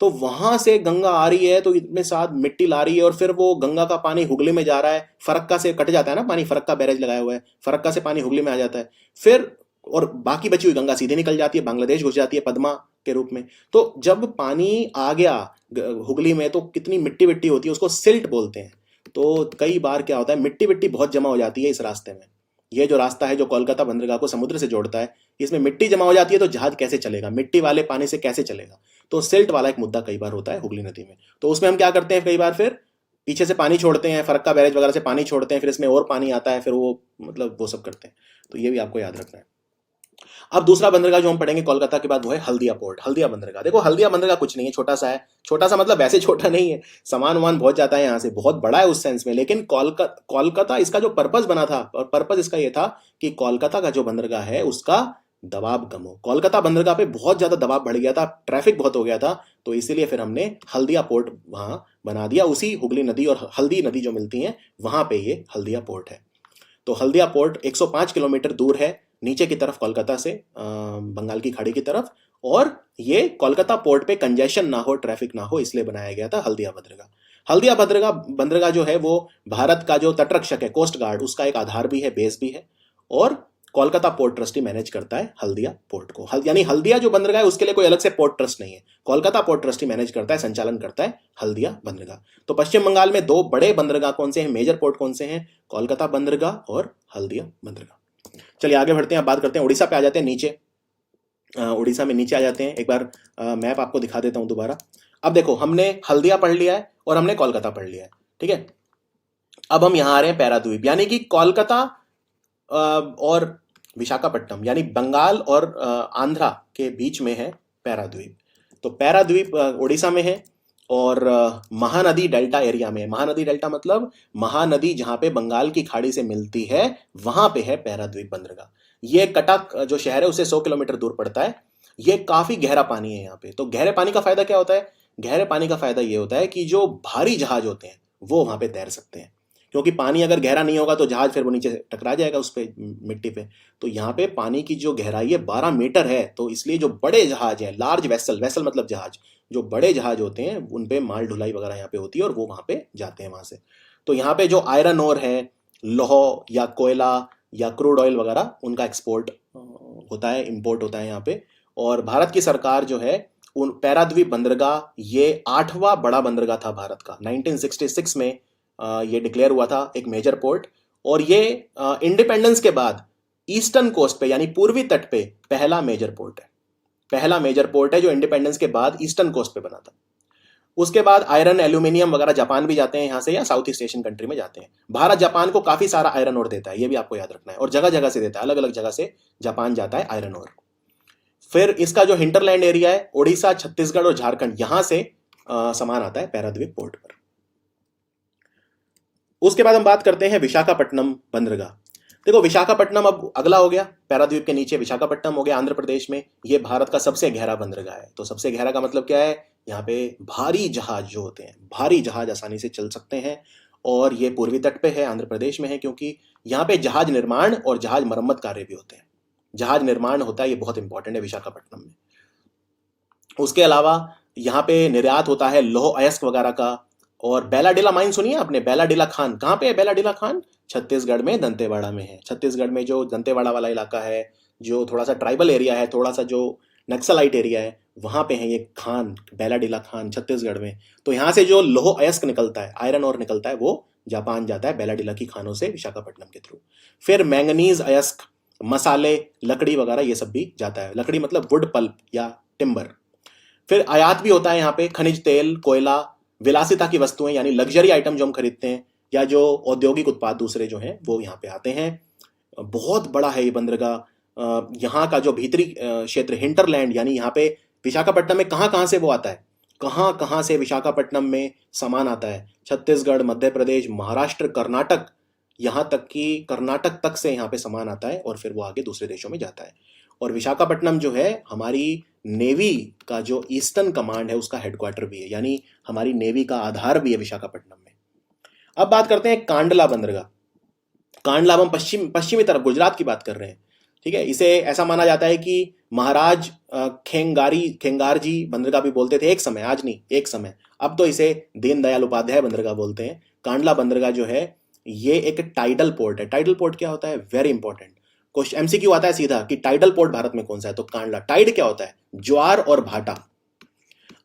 तो वहां से गंगा आ रही है, तो इतने साथ मिट्टी ला रही है, और फिर वो गंगा का पानी हुगली में जा रहा है, फरक्का से कट जाता है ना पानी, फरक्का बैरेज लगाया हुआ है, फरक्का से पानी हुगली में आ जाता है, फिर और बाकी बची हुई गंगा सीधे निकल जाती है, बांग्लादेश घुस जाती है पद्मा के रूप में। तो जब पानी आ गया हुगली में, तो कितनी मिट्टी विट्टी होती है, उसको सिल्ट बोलते हैं। तो कई बार क्या होता है, मिट्टी विट्टी बहुत जमा हो जाती है इस रास्ते में। ये जो रास्ता है जो कोलकाता बंदरगाह को समुद्र से जोड़ता है, इसमें मिट्टी जमा हो जाती है, तो जहाज कैसे चलेगा, मिट्टी वाले पानी से कैसे चलेगा? तो सिल्ट वाला एक मुद्दा कई बार होता है हुगली नदी में। तो उसमें हम क्या करते हैं, कई बार फिर पीछे से पानी छोड़ते हैं, फरक्का बैरेज वगैरह से पानी छोड़ते हैं, फिर इसमें और पानी आता है, फिर वो मतलब वो सब करते हैं। तो ये भी आपको याद रखना है। अब दूसरा बंदरगाह जो हम पढ़ेंगे कोलकाता के बाद, वो है हल्दिया पोर्ट। हल्दिया बंदरगाह, देखो हल्दिया बंदरगाह कुछ नहीं है, छोटा सा है। छोटा सा मतलब वैसे छोटा नहीं है, सामान वामान बहुत जाता है यहाँ से, बहुत बड़ा है उस सेंस में। लेकिन कोलकाता इसका जो पर्पस बना था, और पर्पस इसका ये था कि कोलकाता का जो बंदरगाह है उसका दबाव कम हो। कोलकाता बंदरगाह पे बहुत ज्यादा दबाव बढ़ गया था, ट्रैफिक बहुत हो गया था, तो इसीलिए फिर हमने हल्दिया पोर्ट वहां बना दिया। उसी हुगली नदी और हल्दी नदी जो मिलती है वहां पे ये हल्दिया पोर्ट है। तो हल्दिया पोर्ट 105 किलोमीटर दूर है नीचे की तरफ कोलकाता से, बंगाल की खाड़ी की तरफ। और ये कोलकाता पोर्ट पे कंजेशन ना हो, ट्रैफिक ना हो, इसलिए बनाया गया था हल्दिया बंदरगाह। हल्दिया बंदरगाह जो है वो भारत का जो तटरक्षक है, कोस्ट गार्ड, उसका एक आधार भी है, बेस भी है। और कोलकाता पोर्ट ट्रस्टी मैनेज करता है हल्दिया पोर्ट को। यानी हल्दिया जो बंदरगाह है उसके लिए कोई अलग से पोर्ट ट्रस्ट नहीं है, कोलकाता पोर्ट ट्रस्टी मैनेज करता है, संचालन करता है हल्दिया बंदरगाह। तो पश्चिम बंगाल में दो बड़े बंदरगाह कौन से हैं, मेजर पोर्ट कौन से हैं? कोलकाता बंदरगाह और हल्दिया बंदरगाह। चलिए आगे बढ़ते हैं, अब बात करते हैं उड़ीसा पे आ जाते हैं नीचे। उड़ीसा में नीचे आ जाते हैं, एक बार मैप आपको दिखा देता हूं दोबारा। अब देखो, हमने हल्दिया पढ़ लिया है और हमने कोलकाता पढ़ लिया है, ठीक है। अब हम यहां आ रहे हैं पैराद्वीप, यानी कि कोलकाता और विशाखापट्टनम, यानी बंगाल और आंध्रा के बीच में है पैराद्वीप। तो पैराद्वीप उड़ीसा में है, और महानदी डेल्टा एरिया में। महानदी डेल्टा मतलब महानदी जहां पे बंगाल की खाड़ी से मिलती है, वहां पे है पैराद्वीप बंदरगाह। ये कटक जो शहर है उससे 100 किलोमीटर दूर पड़ता है। ये काफी गहरा पानी है यहाँ पे। तो गहरे पानी का फायदा क्या होता है? गहरे पानी का फायदा ये होता है कि जो भारी जहाज होते हैं वो वहां पे तैर सकते हैं, क्योंकि पानी अगर गहरा नहीं होगा तो जहाज फिर वो नीचे टकरा जाएगा उस पे, मिट्टी पे। तो यहाँ पे पानी की जो गहराई है 12 मीटर है, तो इसलिए जो बड़े जहाज हैं, लार्ज वेसल मतलब जहाज, जो बड़े जहाज होते हैं उन पे माल ढुलाई वगैरह यहाँ पे होती है, और वो वहां पे जाते हैं वहां से। तो यहाँ पे जो आयरन ओर है, लौह या कोयला या क्रूड ऑयल वगैरह, उनका एक्सपोर्ट होता है, इंपोर्ट होता है यहाँ पे। और भारत की सरकार जो है, उन पैराद्वीप बंदरगाह, ये 8वां बड़ा बंदरगाह था भारत का। 1966 में ये डिक्लेयर हुआ था एक मेजर पोर्ट, और ये इंडिपेंडेंस के बाद ईस्टर्न कोस्ट पे यानी पूर्वी तट पे पहला मेजर पोर्ट है। पहला मेजर पोर्ट है जो इंडिपेंडेंस के बाद ईस्टर्न कोस्ट पे बना था। उसके बाद आयरन, एल्यूमिनियम वगैरह जापान भी जाते हैं यहाँ से, या साउथ ईस्ट एशियन कंट्री में जाते हैं। भारत जापान को काफी सारा आयरन ओर देता है, ये भी आपको याद रखना है, और जगह जगह से देता है, अलग अलग जगह से जापान जाता है आयरन ओर। फिर इसका जो हिंटरलैंड एरिया है, उड़ीसा, छत्तीसगढ़ और झारखंड, यहां से सामान आता है पैराद्वीप पोर्ट पर। उसके बाद हम बात करते हैं विशाखापट्टनम बंदरगाह। देखो विशाखापट्टनम अब अगला हो गया, पैराद्वीप के नीचे विशाखापट्टनम हो गया आंध्र प्रदेश में। ये भारत का सबसे गहरा बंदरगाह है। तो सबसे गहरा का मतलब क्या है? यहाँ पे भारी जहाज जो होते हैं, भारी जहाज आसानी से चल सकते हैं, और ये पूर्वी तट पे है, आंध्र प्रदेश में है, क्योंकि यहाँ पे जहाज निर्माण और जहाज मरम्मत कार्य भी होते हैं। जहाज निर्माण होता है, ये बहुत इंपॉर्टेंट है विशाखापट्टनम में। उसके अलावा यहाँ पे निर्यात होता है लौह अयस्क वगैरह का। और बेलाडीला माइन सुनिए आपने, बेलाडीला खान कहाँ पे है? बेलाडीला खान छत्तीसगढ़ में दंतेवाड़ा में है। छत्तीसगढ़ में जो दंतेवाड़ा वाला इलाका है, जो थोड़ा सा ट्राइबल एरिया है, थोड़ा सा जो नक्सलाइट एरिया है, वहां पे है ये खान, बेलाडीला खान, छत्तीसगढ़ में। तो यहाँ से जो लौह अयस्क निकलता है, आयरन और निकलता है, वो जापान जाता है बेलाडिला की खानों से विशाखापट्टनम के थ्रू। फिर मैंगनीज अयस्क, मसाले, लकड़ी वगैरह ये सब भी जाता है। लकड़ी मतलब वुड पल्प या टिम्बर। फिर आयात भी होता है यहाँ पे खनिज तेल, कोयला, विलासिता की वस्तुएं यानी लग्जरी आइटम जो हम खरीदते हैं, या जो औद्योगिक उत्पाद दूसरे जो हैं वो यहाँ पे आते हैं। बहुत बड़ा है ये बंदरगाह। यहाँ का जो भीतरी क्षेत्र हिंटरलैंड, यानी यहाँ पे विशाखापट्टनम में कहाँ कहाँ से वो आता है, कहाँ कहाँ से विशाखापट्टनम में सामान आता है। छत्तीसगढ़, मध्य प्रदेश, महाराष्ट्र, कर्नाटक, यहाँ तक कि कर्नाटक तक से यहाँ पे सामान आता है और फिर वो आगे दूसरे देशों में जाता है। और विशाखापट्टनम जो है हमारी नेवी का जो ईस्टर्न कमांड है उसका हेडक्वार्टर भी है, यानी हमारी नेवी का आधार भी है विशाखापट्टनम में। अब बात करते हैं कांडला बंदरगाह। कांडला, हम पश्चिमी तरफ गुजरात की बात कर रहे हैं, ठीक है। इसे ऐसा माना जाता है कि महाराज खेंगारजी बंदरगाह भी बोलते थे एक समय, आज नहीं, एक समय। अब तो इसे दीनदयाल उपाध्याय बंदरगाह बोलते हैं। कांडला बंदरगाह जो है ये एक टाइडल पोर्ट है। टाइडल पोर्ट क्या होता है, वेरी इंपॉर्टेंट क्वेश्चन, एमसीक्यू आता है सीधा कि टाइडल पोर्ट भारत में कौन सा है, तो कांडला। टाइड क्या होता है, ज्वार और भाटा।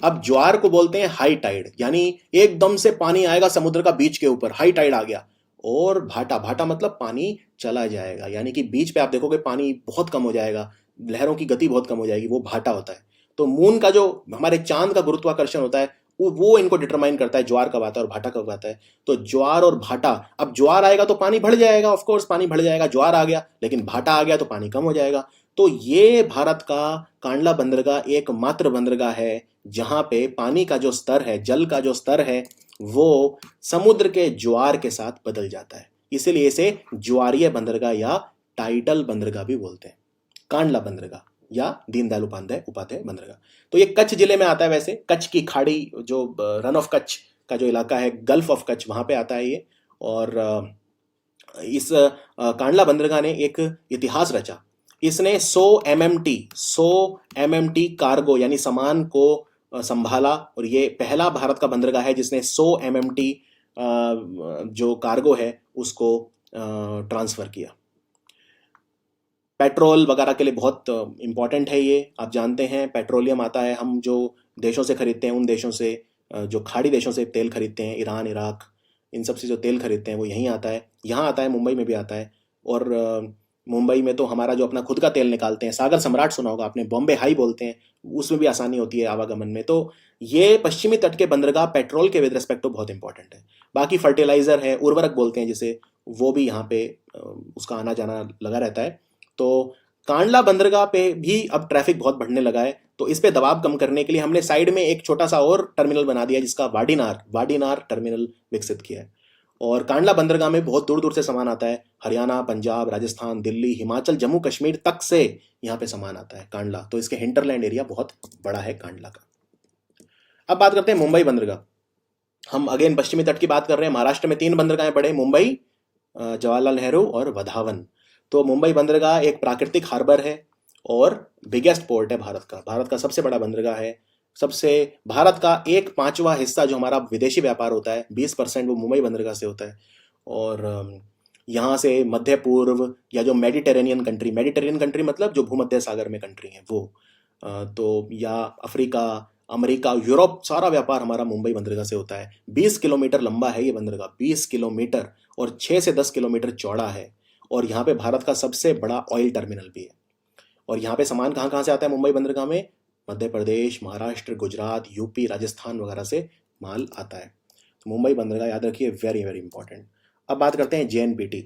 अब ज्वार को बोलते हैं हाई टाइड, यानी एकदम से पानी आएगा समुद्र का बीच के ऊपर, हाई टाइड आ गया। और भाटा, भाटा मतलब पानी चला जाएगा, यानी कि बीच पे आप देखोगे पानी बहुत कम हो जाएगा, लहरों की गति बहुत कम हो जाएगी, वो भाटा होता है। तो मून का जो हमारे चांद का गुरुत्वाकर्षण होता है वो इनको डिटरमाइन करता है ज्वार कब आता है और भाटा कब आता है। तो ज्वार और भाटा, अब ज्वार आएगा तो पानी बढ़ जाएगा, ऑफ कोर्स पानी बढ़ जाएगा, ज्वार आ गया, लेकिन भाटा आ गया तो पानी कम हो जाएगा। तो ये भारत का कांडला बंदरगाह एकमात्र बंदरगाह है जहां पे पानी का जो स्तर है, जल का जो स्तर है, वो समुद्र के ज्वार के साथ बदल जाता है। इसीलिए इसे ज्वारीय बंदरगाह या टाइडल बंदरगाह भी बोलते हैं, कांडला बंदरगाह या दीनदयाल उपाध्याय बंदरगाह। तो ये कच्छ जिले में आता है। वैसे कच्छ की खाड़ी, जो रन ऑफ कच्छ का जो इलाका है, गल्फ ऑफ कच्छ, वहां पे आता है ये। और इस कांडला बंदरगाह ने एक इतिहास रचा। इसने 100 एमएमटी कार्गो यानी सामान को संभाला, और ये पहला भारत का बंदरगाह है जिसने 100 एमएमटी जो कार्गो है उसको ट्रांसफर किया। पेट्रोल वगैरह के लिए बहुत इंपॉर्टेंट है ये। आप जानते हैं पेट्रोलियम आता है, हम जो देशों से खरीदते हैं उन देशों से, जो खाड़ी देशों से तेल खरीदते हैं, ईरान, इराक, इन सब से जो तेल खरीदते हैं वो यहीं आता है, यहाँ आता है, मुंबई में भी आता है। और मुंबई में तो हमारा जो अपना खुद का तेल निकालते हैं, सागर सम्राट सुना होगा आपने, बॉम्बे हाई बोलते हैं, उसमें भी आसानी होती है आवागमन में। तो ये पश्चिमी तट के बंदरगाह पेट्रोल के विद रेस्पेक्ट तो बहुत इंपॉर्टेंट है। बाकी फर्टिलाइजर है, उर्वरक बोलते हैं जिसे, वो भी यहाँ पे उसका आना जाना लगा रहता है। तो कांडला बंदरगाह पे भी अब ट्रैफिक बहुत बढ़ने लगा है, तो इस पे दबाव कम करने के लिए हमने साइड में एक छोटा सा और टर्मिनल बना दिया जिसका वाडीनार टर्मिनल विकसित किया है। और कांडला बंदरगाह में बहुत दूर दूर से सामान आता है, हरियाणा, पंजाब, राजस्थान, दिल्ली, हिमाचल, जम्मू कश्मीर तक से यहाँ पे सामान आता है कांडला। तो इसके हिंटरलैंड एरिया बहुत बड़ा है कांडला का। अब बात करते हैं मुंबई बंदरगाह। हम अगेन पश्चिमी तट की बात कर रहे हैं। महाराष्ट्र में 3 बंदरगाह बड़े, मुंबई, जवाहरलाल नेहरू और वधावन। तो मुंबई बंदरगाह एक प्राकृतिक हार्बर है और बिगेस्ट पोर्ट है भारत का सबसे बड़ा बंदरगाह है। सबसे भारत का 1/5वां हिस्सा जो हमारा विदेशी व्यापार होता है, 20% वो मुंबई बंदरगाह से होता है। और यहाँ से मध्य पूर्व या जो मेडिटेरेनियन कंट्री मतलब जो भूमध्य सागर में कंट्री है वो, तो या अफ्रीका, अमेरिका, यूरोप, सारा व्यापार हमारा मुंबई बंदरगाह से होता है। 20 किलोमीटर लंबा है ये बंदरगाह, 20 किलोमीटर, और 6 से 10 किलोमीटर चौड़ा है। और यहाँ पे भारत का सबसे बड़ा ऑयल टर्मिनल भी है। और यहाँ पे सामान कहाँ कहाँ से आता है मुंबई बंदरगाह में, मध्य प्रदेश, महाराष्ट्र, गुजरात, यूपी, राजस्थान वगैरह से माल आता है। तो मुंबई बंदरगाह याद रखिए, वेरी वेरी इंपॉर्टेंट। अब बात करते हैं जेएनपीटी।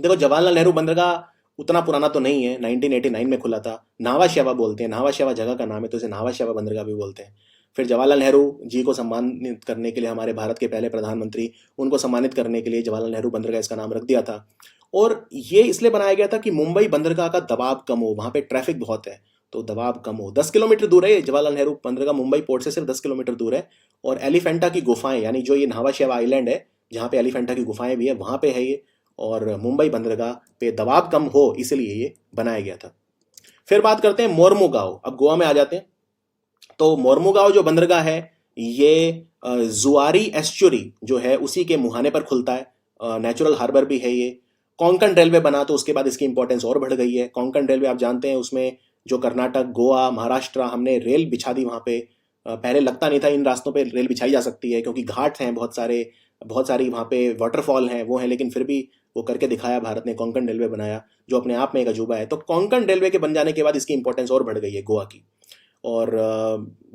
देखो जवाहरलाल नेहरू बंदरगाह उतना पुराना तो नहीं है, 1989 में खुला था। नावा शेवा बोलते हैं, नावा शेवा जगह का नाम है तो इसे नावा शेवा बंदरगाह भी बोलते हैं। फिर जवाहरलाल नेहरू जी को सम्मानित करने के लिए, हमारे भारत के पहले प्रधानमंत्री, उनको सम्मानित करने के लिए जवाहरलाल नेहरू बंदरगाह इसका नाम रख दिया था। और ये इसलिए बनाया गया था कि मुंबई बंदरगाह का दबाव कम हो, वहाँ पे ट्रैफिक बहुत है तो दबाव कम हो। 10 किलोमीटर दूर है जवाहरलाल नेहरू बंदरगाह, मुंबई पोर्ट से सिर्फ 10 किलोमीटर दूर है। और एलिफेंटा की गुफाएं, यानी जो ये नावा शेवा आइलैंड है जहाँ पे एलिफेंटा की गुफाएं भी है, वहाँ पे है ये। और मुंबई बंदरगाह पे दबाव कम हो इसलिए ये बनाया गया था। फिर बात करते हैं मोरमुगांव। अब गोवा में आ जाते हैं। तो मोरमुगांव जो बंदरगाह है ये जुआरी एस्चुरी जो है उसी के मुहाने पर खुलता है, नेचुरल हार्बर भी है ये। कोंकण रेलवे बना तो उसके बाद इसकी इंपॉर्टेंस और बढ़ गई है। कोंकण रेलवे आप जानते हैं, उसमें जो कर्नाटक, गोवा, महाराष्ट्र, हमने रेल बिछा दी वहाँ पे। पहले लगता नहीं था इन रास्तों पे रेल बिछाई जा सकती है क्योंकि घाट हैं बहुत सारे, बहुत सारी वहाँ पे वाटरफॉल हैं, वो हैं, लेकिन फिर भी वो करके दिखाया भारत ने, कोंकण रेलवे बनाया, जो अपने आप में एक अजूबा है। तो कोंकण रेलवे के बन जाने के बाद इसकी इंपॉर्टेंस और बढ़ गई है गोवा की। और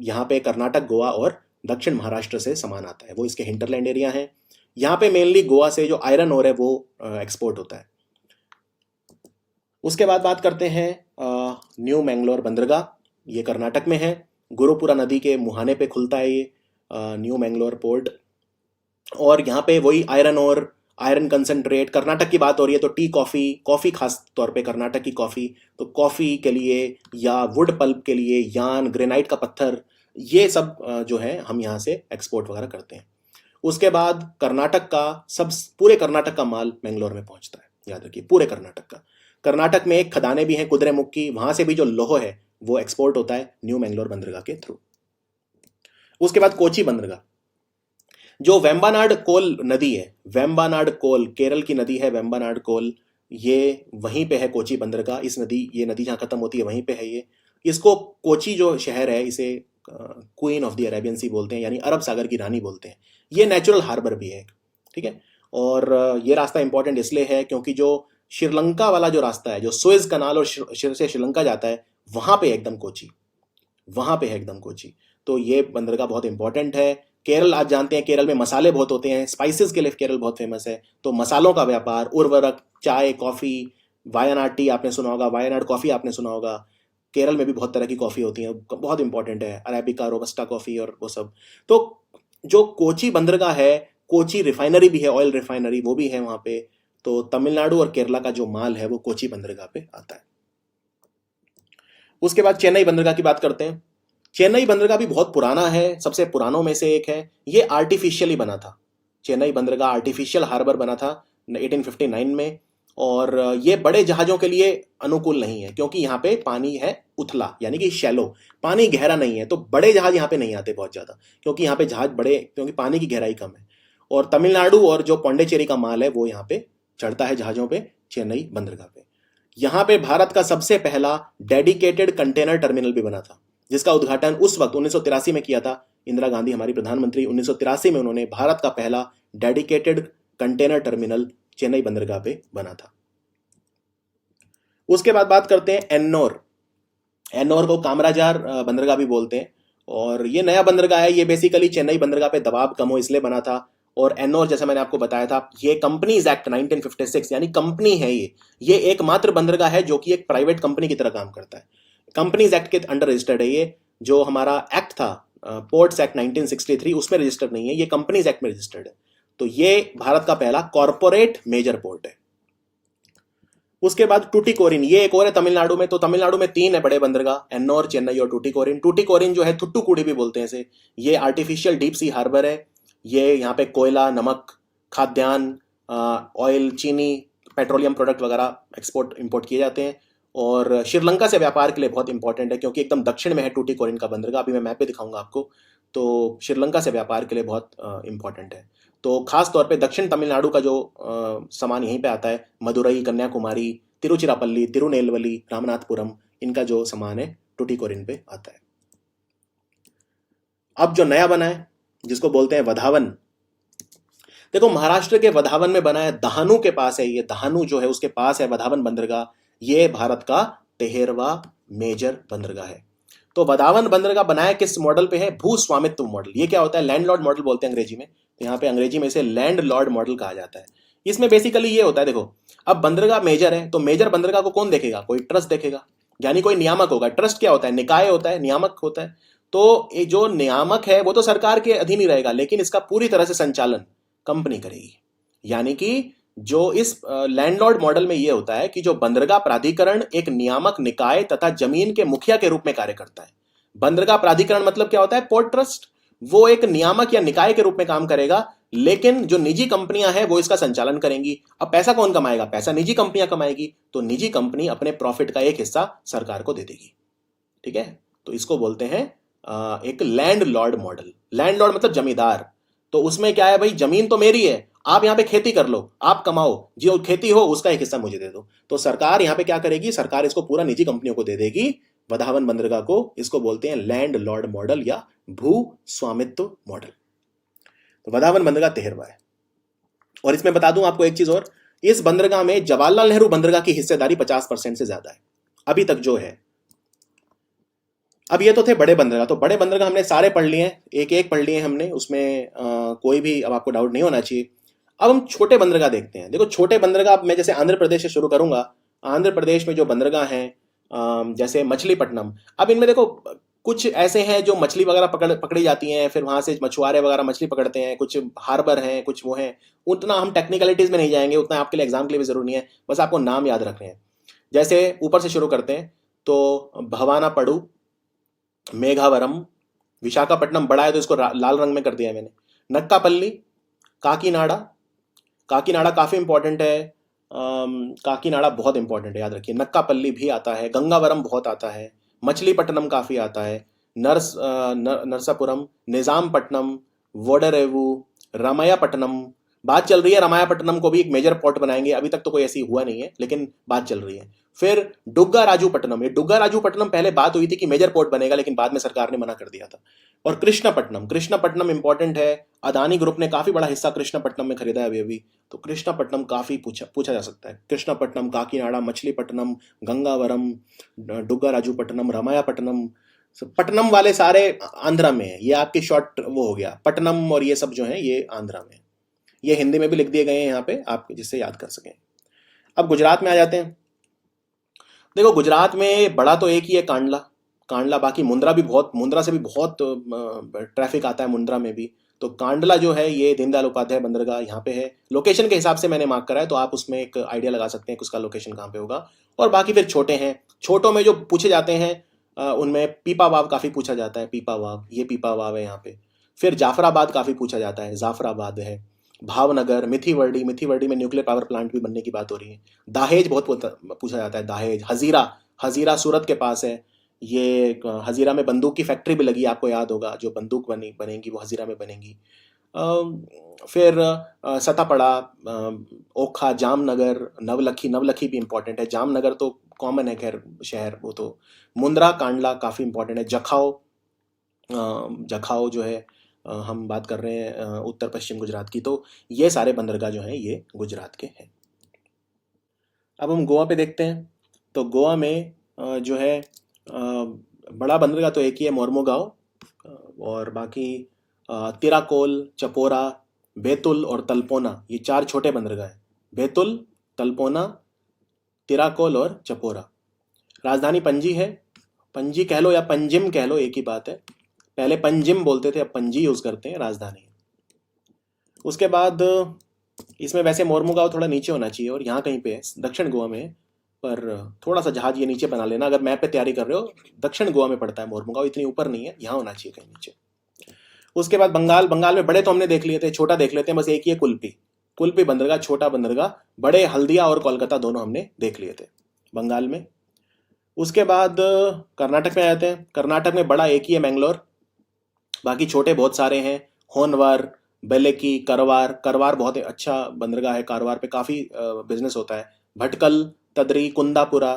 यहाँ पे कर्नाटक, गोवा और दक्षिण महाराष्ट्र से सामान आता है, वो इसके हिंटरलैंड एरिया हैं। यहाँ पे मेनली गोवा से जो आयरन ओर है वो एक्सपोर्ट होता है। उसके बाद बात करते हैं न्यू मैंगलोर बंदरगाह, ये कर्नाटक में है, गुरुपुरा नदी के मुहाने पे खुलता है ये न्यू मैंगलोर पोर्ट। और यहाँ पे वही आयरन और आयरन कंसंट्रेट, कर्नाटक की बात हो रही है तो टी, कॉफ़ी, कॉफ़ी खास तौर पे कर्नाटक की कॉफ़ी, तो कॉफ़ी के लिए या वुड पल्प के लिए यान, ग्रेनाइट का पत्थर, ये सब जो है हम यहाँ से एक्सपोर्ट वगैरह करते हैं। उसके बाद कर्नाटक का पूरे कर्नाटक का माल मैंगलोर में पहुंचता है, याद रखिए, पूरे कर्नाटक का। कर्नाटक में एक खदानें भी हैं कुद्रेमुख की, वहां से भी जो लोह है वो एक्सपोर्ट होता है न्यू मैंगलोर बंदरगाह के थ्रू। उसके बाद कोची बंदरगाह, जो वेम्बानाड कोल नदी है, वेम्बानाड कोल केरल की नदी है, वेम्बानाड कोल, ये वहीं पे है कोची बंदरगाह। इस नदी, ये नदी जहाँ खत्म होती है वहीं पे है ये। इसको कोची जो शहर है, इसे क्वीन ऑफ द अरेबियन सी बोलते हैं, यानी अरब सागर की रानी बोलते हैं। ये नेचुरल हार्बर भी है, ठीक है। और ये रास्ता इंपॉर्टेंट इसलिए है क्योंकि जो श्रीलंका वाला जो रास्ता है, जो सुएज कनाल और से श्रीलंका जाता है, वहां पे एकदम कोची, वहां पे है एकदम कोची। तो ये बंदरगाह बहुत इंपॉर्टेंट है। केरल आप जानते हैं, केरल में मसाले बहुत होते हैं, स्पाइसेस के लिए केरल बहुत फेमस है। तो मसालों का व्यापार, उर्वरक, चाय, कॉफ़ी, वायनाड टी आपने सुना होगा, वायनाड कॉफ़ी आपने सुना होगा। केरल में भी बहुत तरह की कॉफ़ी होती है, बहुत इंपॉर्टेंट है, अरेबिका, रोबस्टा कॉफ़ी और वो सब। तो जो कोची बंदरगाह है, कोची रिफाइनरी भी है, ऑयल रिफाइनरी, वो भी है वहाँ पे। तो तमिलनाडु और केरला का जो माल है वो कोची बंदरगाह पे आता है। उसके बाद चेन्नई बंदरगाह की बात करते हैं। चेन्नई बंदरगाह भी बहुत पुराना है, सबसे पुरानों में से एक है। ये आर्टिफिशियली बना था, चेन्नई बंदरगाह आर्टिफिशियल हार्बर बना था 1859 में। और ये बड़े जहाज़ों के लिए अनुकूल नहीं है क्योंकि यहाँ पे पानी है उथला, यानी कि शैलो, पानी गहरा नहीं है। तो बड़े जहाज यहाँ पे नहीं आते बहुत ज़्यादा, क्योंकि यहाँ पे जहाज बड़े, क्योंकि पानी की गहराई कम है। और तमिलनाडु और जो पौंडीचेरी का माल है वो यहाँ पे चढ़ता है जहाज़ों पे, चेन्नई बंदरगाह पे। यहाँ पे भारत का सबसे पहला डेडिकेटेड कंटेनर टर्मिनल भी बना था, जिसका उद्घाटन उस वक्त 1983 में किया था इंदिरा गांधी, हमारी प्रधानमंत्री। 1983 में उन्होंने भारत का पहला डेडिकेटेड कंटेनर टर्मिनल चेन्नई बंदरगाह पे बना था। उसके बाद बात करते हैं एन्नोर। एन्नोर को कामराजार बंदरगाह भी बोलते हैं। और ये नया बंदरगाह है, ये बेसिकली चेन्नई बंदरगाह पे दबाव कम हो इसलिए बना था। और एन्नोर, जैसा मैंने आपको बताया था, ये कंपनीज एक्ट 1956, यानी कंपनी है ये एकमात्र बंदरगाह है जो कि एक प्राइवेट कंपनी की तरह काम करता है। कंपनीज एक्ट के अंडर रजिस्टर्ड है ये। जो हमारा एक्ट था पोर्ट्स एक्ट 1963, उसमें रजिस्टर्ड नहीं है, ये कंपनीज एक्ट में रजिस्टर्ड है। तो ये भारत का पहला कॉर्पोरेट मेजर पोर्ट है। उसके बाद टूटीकोरिन, ये एक और है तमिलनाडु में। तो तमिलनाडु में 3 है बड़े बंदरगाह, एन्नोर, चेन्नई और टूटीकोरिन। टूटीकोरिन जो है, थुट्टुकुडी भी बोलते हैं इसे, ये आर्टिफिशियल डीप सी हार्बर है। ये यहाँ पे कोयला, नमक, खाद्यान्न, ऑयल, चीनी, पेट्रोलियम प्रोडक्ट वगैरह एक्सपोर्ट इंपोर्ट किए जाते हैं। और श्रीलंका से व्यापार के लिए बहुत इंपॉर्टेंट है क्योंकि एकदम दक्षिण में है टूटीकोरिन का बंदरगाह। अभी मैं मैप पे दिखाऊंगा आपको। तो श्रीलंका से व्यापार के लिए बहुत इंपॉर्टेंट है। तो खास तौर पे दक्षिण तमिलनाडु का जो सामान यहीं पे आता है, मदुरई, कन्याकुमारी, तिरुचिरापल्ली, तिरुनेलवली, रामनाथपुरम, इनका जो सामान है टूटीकोरिन पे आता है। अब जो नया बना है, जिसको बोलते हैं वधावन, देखो महाराष्ट्र के वधावन में बना है, दहानू के पास है ये, दहानू जो है उसके पास है वधावन बंदरगाह। ये भारत का 13वां मेजर बंदरगाह है। तो वधावन बंदरगाह बनाया किस मॉडल पे है? भू स्वामित्व मॉडल। ये क्या होता है? लैंडलॉर्ड मॉडल बोलते हैं अंग्रेजी में। तो यहाँ पे अंग्रेजी में इसे लैंडलॉर्ड मॉडल कहा जाता है। इसमें बेसिकली ये होता है, देखो अब बंदरगाह मेजर है तो मेजर बंदरगाह को कौन देखेगा? कोई ट्रस्ट देखेगा, यानी कोई नियामक होगा। ट्रस्ट क्या होता है? निकाय होता है, नियामक होता है। तो ये जो नियामक है वो तो सरकार के अधीन ही रहेगा, लेकिन इसका पूरी तरह से संचालन कंपनी करेगी। यानी कि जो इस लैंडलॉर्ड मॉडल में ये होता है कि जो बंदरगाह प्राधिकरण एक नियामक निकाय तथा जमीन के मुखिया के रूप में कार्य करता है। बंदरगाह प्राधिकरण मतलब क्या होता है? Port trust. वो एक नियामक या निकाय के रूप में काम करेगा, लेकिन जो निजी कंपनियां हैं वो इसका संचालन करेंगी। अब पैसा कौन कमाएगा? पैसा निजी कंपनियां कमाएगी। तो निजी कंपनी अपने प्रॉफिट का एक हिस्सा सरकार को दे देगी। ठीक है, तो इसको बोलते हैं एक लैंडलॉर्ड मॉडल। लैंडलॉर्ड मतलब जमींदार। तो उसमें क्या है भाई, जमीन तो मेरी है, आप यहाँ पे खेती कर लो, आप कमाओ, जो खेती हो उसका एक हिस्सा मुझे दे दो। तो सरकार यहाँ पे क्या करेगी? सरकार इसको पूरा निजी कंपनियों को दे देगी, वधावन बंदरगाह को। इसको बोलते हैं लैंडलॉर्ड मॉडल या भू स्वामित्व मॉडल। तो वधावन बंदरगाह 13वां है। और इसमें बता दूं आपको एक चीज और, इस बंदरगाह में जवाहरलाल नेहरू बंदरगाह की हिस्सेदारी 50% से ज्यादा है अभी तक जो है। अब ये तो थे बड़े बंदरगाह, तो बड़े बंदरगाह हमने सारे पढ़ लिए हैं, एक एक पढ़ लिए हमने, उसमें कोई भी अब आपको डाउट नहीं होना चाहिए। अब हम छोटे बंदरगाह देखते हैं। देखो छोटे बंदरगाह मैं जैसे आंध्र प्रदेश से शुरू करूंगा। आंध्र प्रदेश में जो बंदरगाह हैं जैसे मछलीपट्टनम, अब इनमें देखो कुछ ऐसे हैं जो मछली वगैरह पकड़ी जाती हैं, फिर वहां से मछुआरे वगैरह मछली पकड़ते हैं, कुछ हार्बर हैं, कुछ वो हैं। उतना हम टेक्निकलिटीज में नहीं जाएंगे, उतना आपके लिए एग्जाम के लिए भी जरूरी नहीं है, बस आपको नाम याद रखने हैं। जैसे ऊपर से शुरू करते हैं तो भवानापड़ू, मेघावरम, विशाखापट्टनम बड़ा है तो इसको लाल रंग में कर दिया है मैंने, नक्कापल्ली, काकीनाडा। काकीनाडा काफ़ी इंपॉर्टेंट है, काकीनाडा बहुत इंपॉर्टेंट है, याद रखिए। नक्कापल्ली भी आता है, गंगावरम बहुत आता है, मछलीपट्टनम काफ़ी आता है, नरसापुरम, निज़ामपट्टनम, वोडरेवु, रामायापट्टनम। बात चल रही है रामायापट्टनम को भी एक मेजर पोर्ट बनाएंगे, अभी तक तो कोई ऐसी हुआ नहीं है लेकिन बात चल रही है। फिर डुग्गा राजूपट्टनम, ये डुग्गा राजूपट्टनम पहले बात हुई थी कि मेजर पोर्ट बनेगा लेकिन बाद में सरकार ने मना कर दिया था। और कृष्णापट्टनम, कृष्णापट्टनम इंपॉर्टेंट है, अदानी ग्रुप ने काफी बड़ा हिस्सा कृष्णापट्टनम में खरीदा है अभी, तो कृष्णापट्टनम काफी पूछा जा सकता है। कृष्णापट्टनम, काकीनाडा, मछलीपट्टनम, गंगावरम, डुग्गा राजूपट्टनम, रामायापट्टनम। पट्टनम वाले सारे आंध्रा में है, ये आपकी शॉर्ट वो हो गया, पट्टनम और ये सब जो है ये आंध्रा में। ये हिंदी में भी लिख दिए गए हैं यहाँ पे आप जिससे याद कर सकें। अब गुजरात में आ जाते हैं। देखो गुजरात में बड़ा तो एक ही है, कांडला। कांडला, बाकी मुंद्रा भी बहुत, मुंद्रा से भी बहुत ट्रैफिक आता है मुंद्रा में भी। तो कांडला जो है ये दीनदयाल उपाध्याय बंदरगाह यहाँ पे है। लोकेशन के हिसाब से मैंने मार्क करा है तो आप उसमें एक आइडिया लगा सकते हैं कि उसका लोकेशन कहाँ पे होगा। और बाकी फिर छोटे हैं, छोटों में जो पूछे जाते हैं उनमें पीपा वाव काफ़ी पूछा जाता है, पीपा वाव, ये पीपा वाव है यहाँ पे। फिर जाफराबाद काफ़ी पूछा जाता है, जाफराबाद है। भावनगर, मिथीवर्डी, मिथीवर्डी में न्यूक्लियर पावर प्लांट भी बनने की बात हो रही है। दाहेज बहुत पूछा जाता है, दाहेज। हजीरा, हजीरा सूरत के पास है। ये हजीरा में बंदूक की फैक्ट्री भी लगी, आपको याद होगा, जो बंदूक बनेगी वो हजीरा में बनेगी। फिर सतापड़ा, ओखा, जामनगर, नवलखी, नवलखी भी इंपॉर्टेंट है। जामनगर तो कॉमन है खैर शहर, वो तो। मुंद्रा, कांडला काफ़ी इंपॉर्टेंट है। जखाओ, जखाओ जो है हम बात कर रहे हैं उत्तर पश्चिम गुजरात की। तो ये सारे बंदरगाह जो हैं ये गुजरात के हैं। अब हम गोवा पे देखते हैं। तो गोवा में जो है बड़ा बंदरगाह तो एक ही है, मोर्मुगांव, और बाकी तिराकोल, चपोरा, बैतुल और तलपोना, ये चार छोटे बंदरगाह हैं। बैतुल, तलपोना, तिराकोल और चपोरा। राजधानी पणजी है, पणजी कह लो या पंजिम कह लो, एक ही बात है। पहले पंजिम बोलते थे, अब पणजी यूज़ करते हैं, राजधानी। उसके बाद इसमें वैसे मोर्मुगांव थोड़ा नीचे होना चाहिए और यहाँ कहीं पे है, दक्षिण गोवा में है, पर थोड़ा सा जहाज ये नीचे बना लेना, अगर मैप पे तैयारी कर रहे हो। दक्षिण गोवा में पड़ता है मोर्मुगांव, इतनी ऊपर नहीं है, यहाँ होना चाहिए कहीं नीचे। उसके बाद बंगाल, बंगाल में बड़े तो हमने देख लिए थे, छोटा देख लेते हैं, बस एक ही है, कुल्पी। कुल्पी बंदरगाह, छोटा बंदरगाह। बड़े हल्दिया और कोलकाता दोनों हमने देख लिए थे बंगाल में। उसके बाद कर्नाटक में आ जाते हैं। कर्नाटक में बड़ा एक ही है, मैंगलोर, बाकी छोटे बहुत सारे हैं। होनवार, बेलेकी, करवार, करवार बहुत अच्छा बंदरगाह है, कारवार पे काफ़ी बिजनेस होता है। भटकल, तदरी, कुंदापुरा,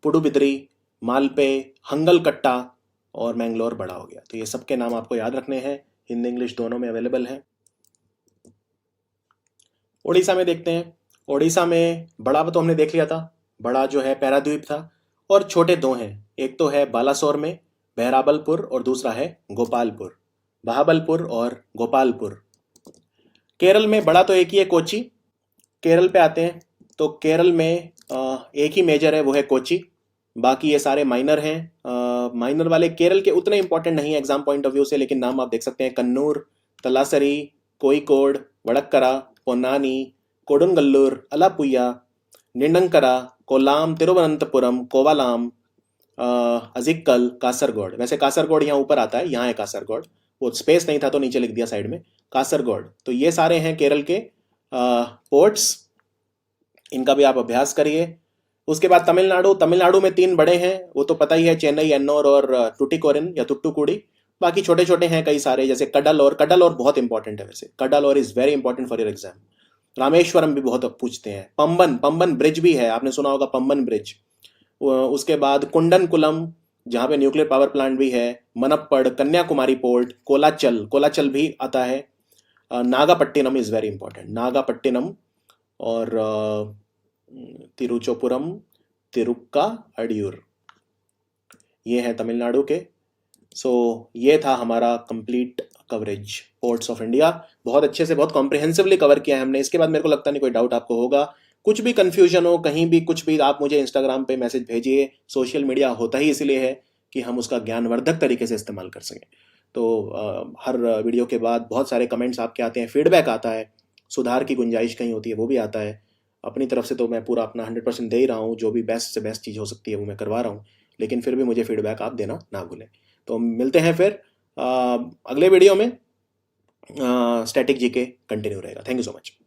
पुडुबिद्री, मालपे, हंगलकट्टा और मैंगलोर बड़ा हो गया। तो ये सबके नाम आपको याद रखने हैं, हिंदी इंग्लिश दोनों में अवेलेबल हैं। उड़ीसा में देखते हैं। उड़ीसा में बड़ा तो हमने देख लिया था, बड़ा जो है पैराद्वीप था, और छोटे दो हैं, एक तो है बालासोर में बहराबलपुर और दूसरा है गोपालपुर, बहाबलपुर और गोपालपुर। केरल में बड़ा तो एक ही है, कोची। केरल पे आते हैं तो केरल में एक ही मेजर है, वो है कोची, बाकी ये सारे माइनर हैं। माइनर वाले केरल के उतने इंपॉर्टेंट नहीं है एग्जाम पॉइंट ऑफ व्यू से, लेकिन नाम आप देख सकते हैं, कन्नूर, तलासरी, कोईकोड, वडक्करा, पोन्नानी, कोडुंगल्लूर, अलापुया, निंडंकरा, कोलाम, तिरुवनंतपुरम, कोवालाम, अजिक्कल, कासरगोड। वैसे कासरगोड यहाँ ऊपर आता है, यहाँ है कासरगोड, वो स्पेस नहीं था तो नीचे लिख दिया साइड में, कासरगोड। तो ये सारे हैं केरल के पोर्ट्स, इनका भी आप अभ्यास करिए। उसके बाद तमिलनाडु, तमिलनाडु में तीन बड़े हैं, वो तो पता ही है, चेन्नई, एन्नोर और टुटिकोरिन या तुट्टुकुडी। बाकी छोटे छोटे हैं कई सारे, जैसे कडल और, कडल और बहुत इंपॉर्टेंट है वैसे, कडल और is very important for your exam. Rameswaram भी बहुत पूछते हैं। पंबन, पंबन ब्रिज भी है, आपने सुना होगा पंबन ब्रिज। उसके बाद कुंडनकुलम, जहाँ पे न्यूक्लियर पावर प्लांट भी है, मनप्पड़, कन्याकुमारी पोर्ट, कोलाचल, कोलाचल भी आता है। Nagapattinam is very important, Nagapattinam और तिरुचोपुरम, तिरुक्का अडियूर, ये है तमिलनाडु के। सो ये था हमारा complete coverage ports of India. बहुत अच्छे से, बहुत कॉम्प्रिहेंसिवली कवर किया है हमने। इसके बाद मेरे को लगता नहीं कोई डाउट आपको होगा। कुछ भी कन्फ्यूजन हो, कहीं भी कुछ भी, आप मुझे इंस्टाग्राम पे मैसेज भेजिए। सोशल मीडिया होता ही इसलिए है कि हम उसका ज्ञानवर्धक तरीके से इस्तेमाल कर सकें। तो हर वीडियो के बाद बहुत सारे कमेंट्स आपके आते हैं, फीडबैक आता है, सुधार की गुंजाइश कहीं होती है वो भी आता है। अपनी तरफ से तो मैं पूरा अपना 100% दे ही रहा हूँ, जो भी बेस्ट से बेस्ट चीज़ हो सकती है वो मैं करवा रहा हूँ, लेकिन फिर भी मुझे फीडबैक आप देना ना भूलें। तो मिलते हैं फिर अगले वीडियो में। स्टैटिक जीके कंटिन्यू रहेगा। Thank you so much.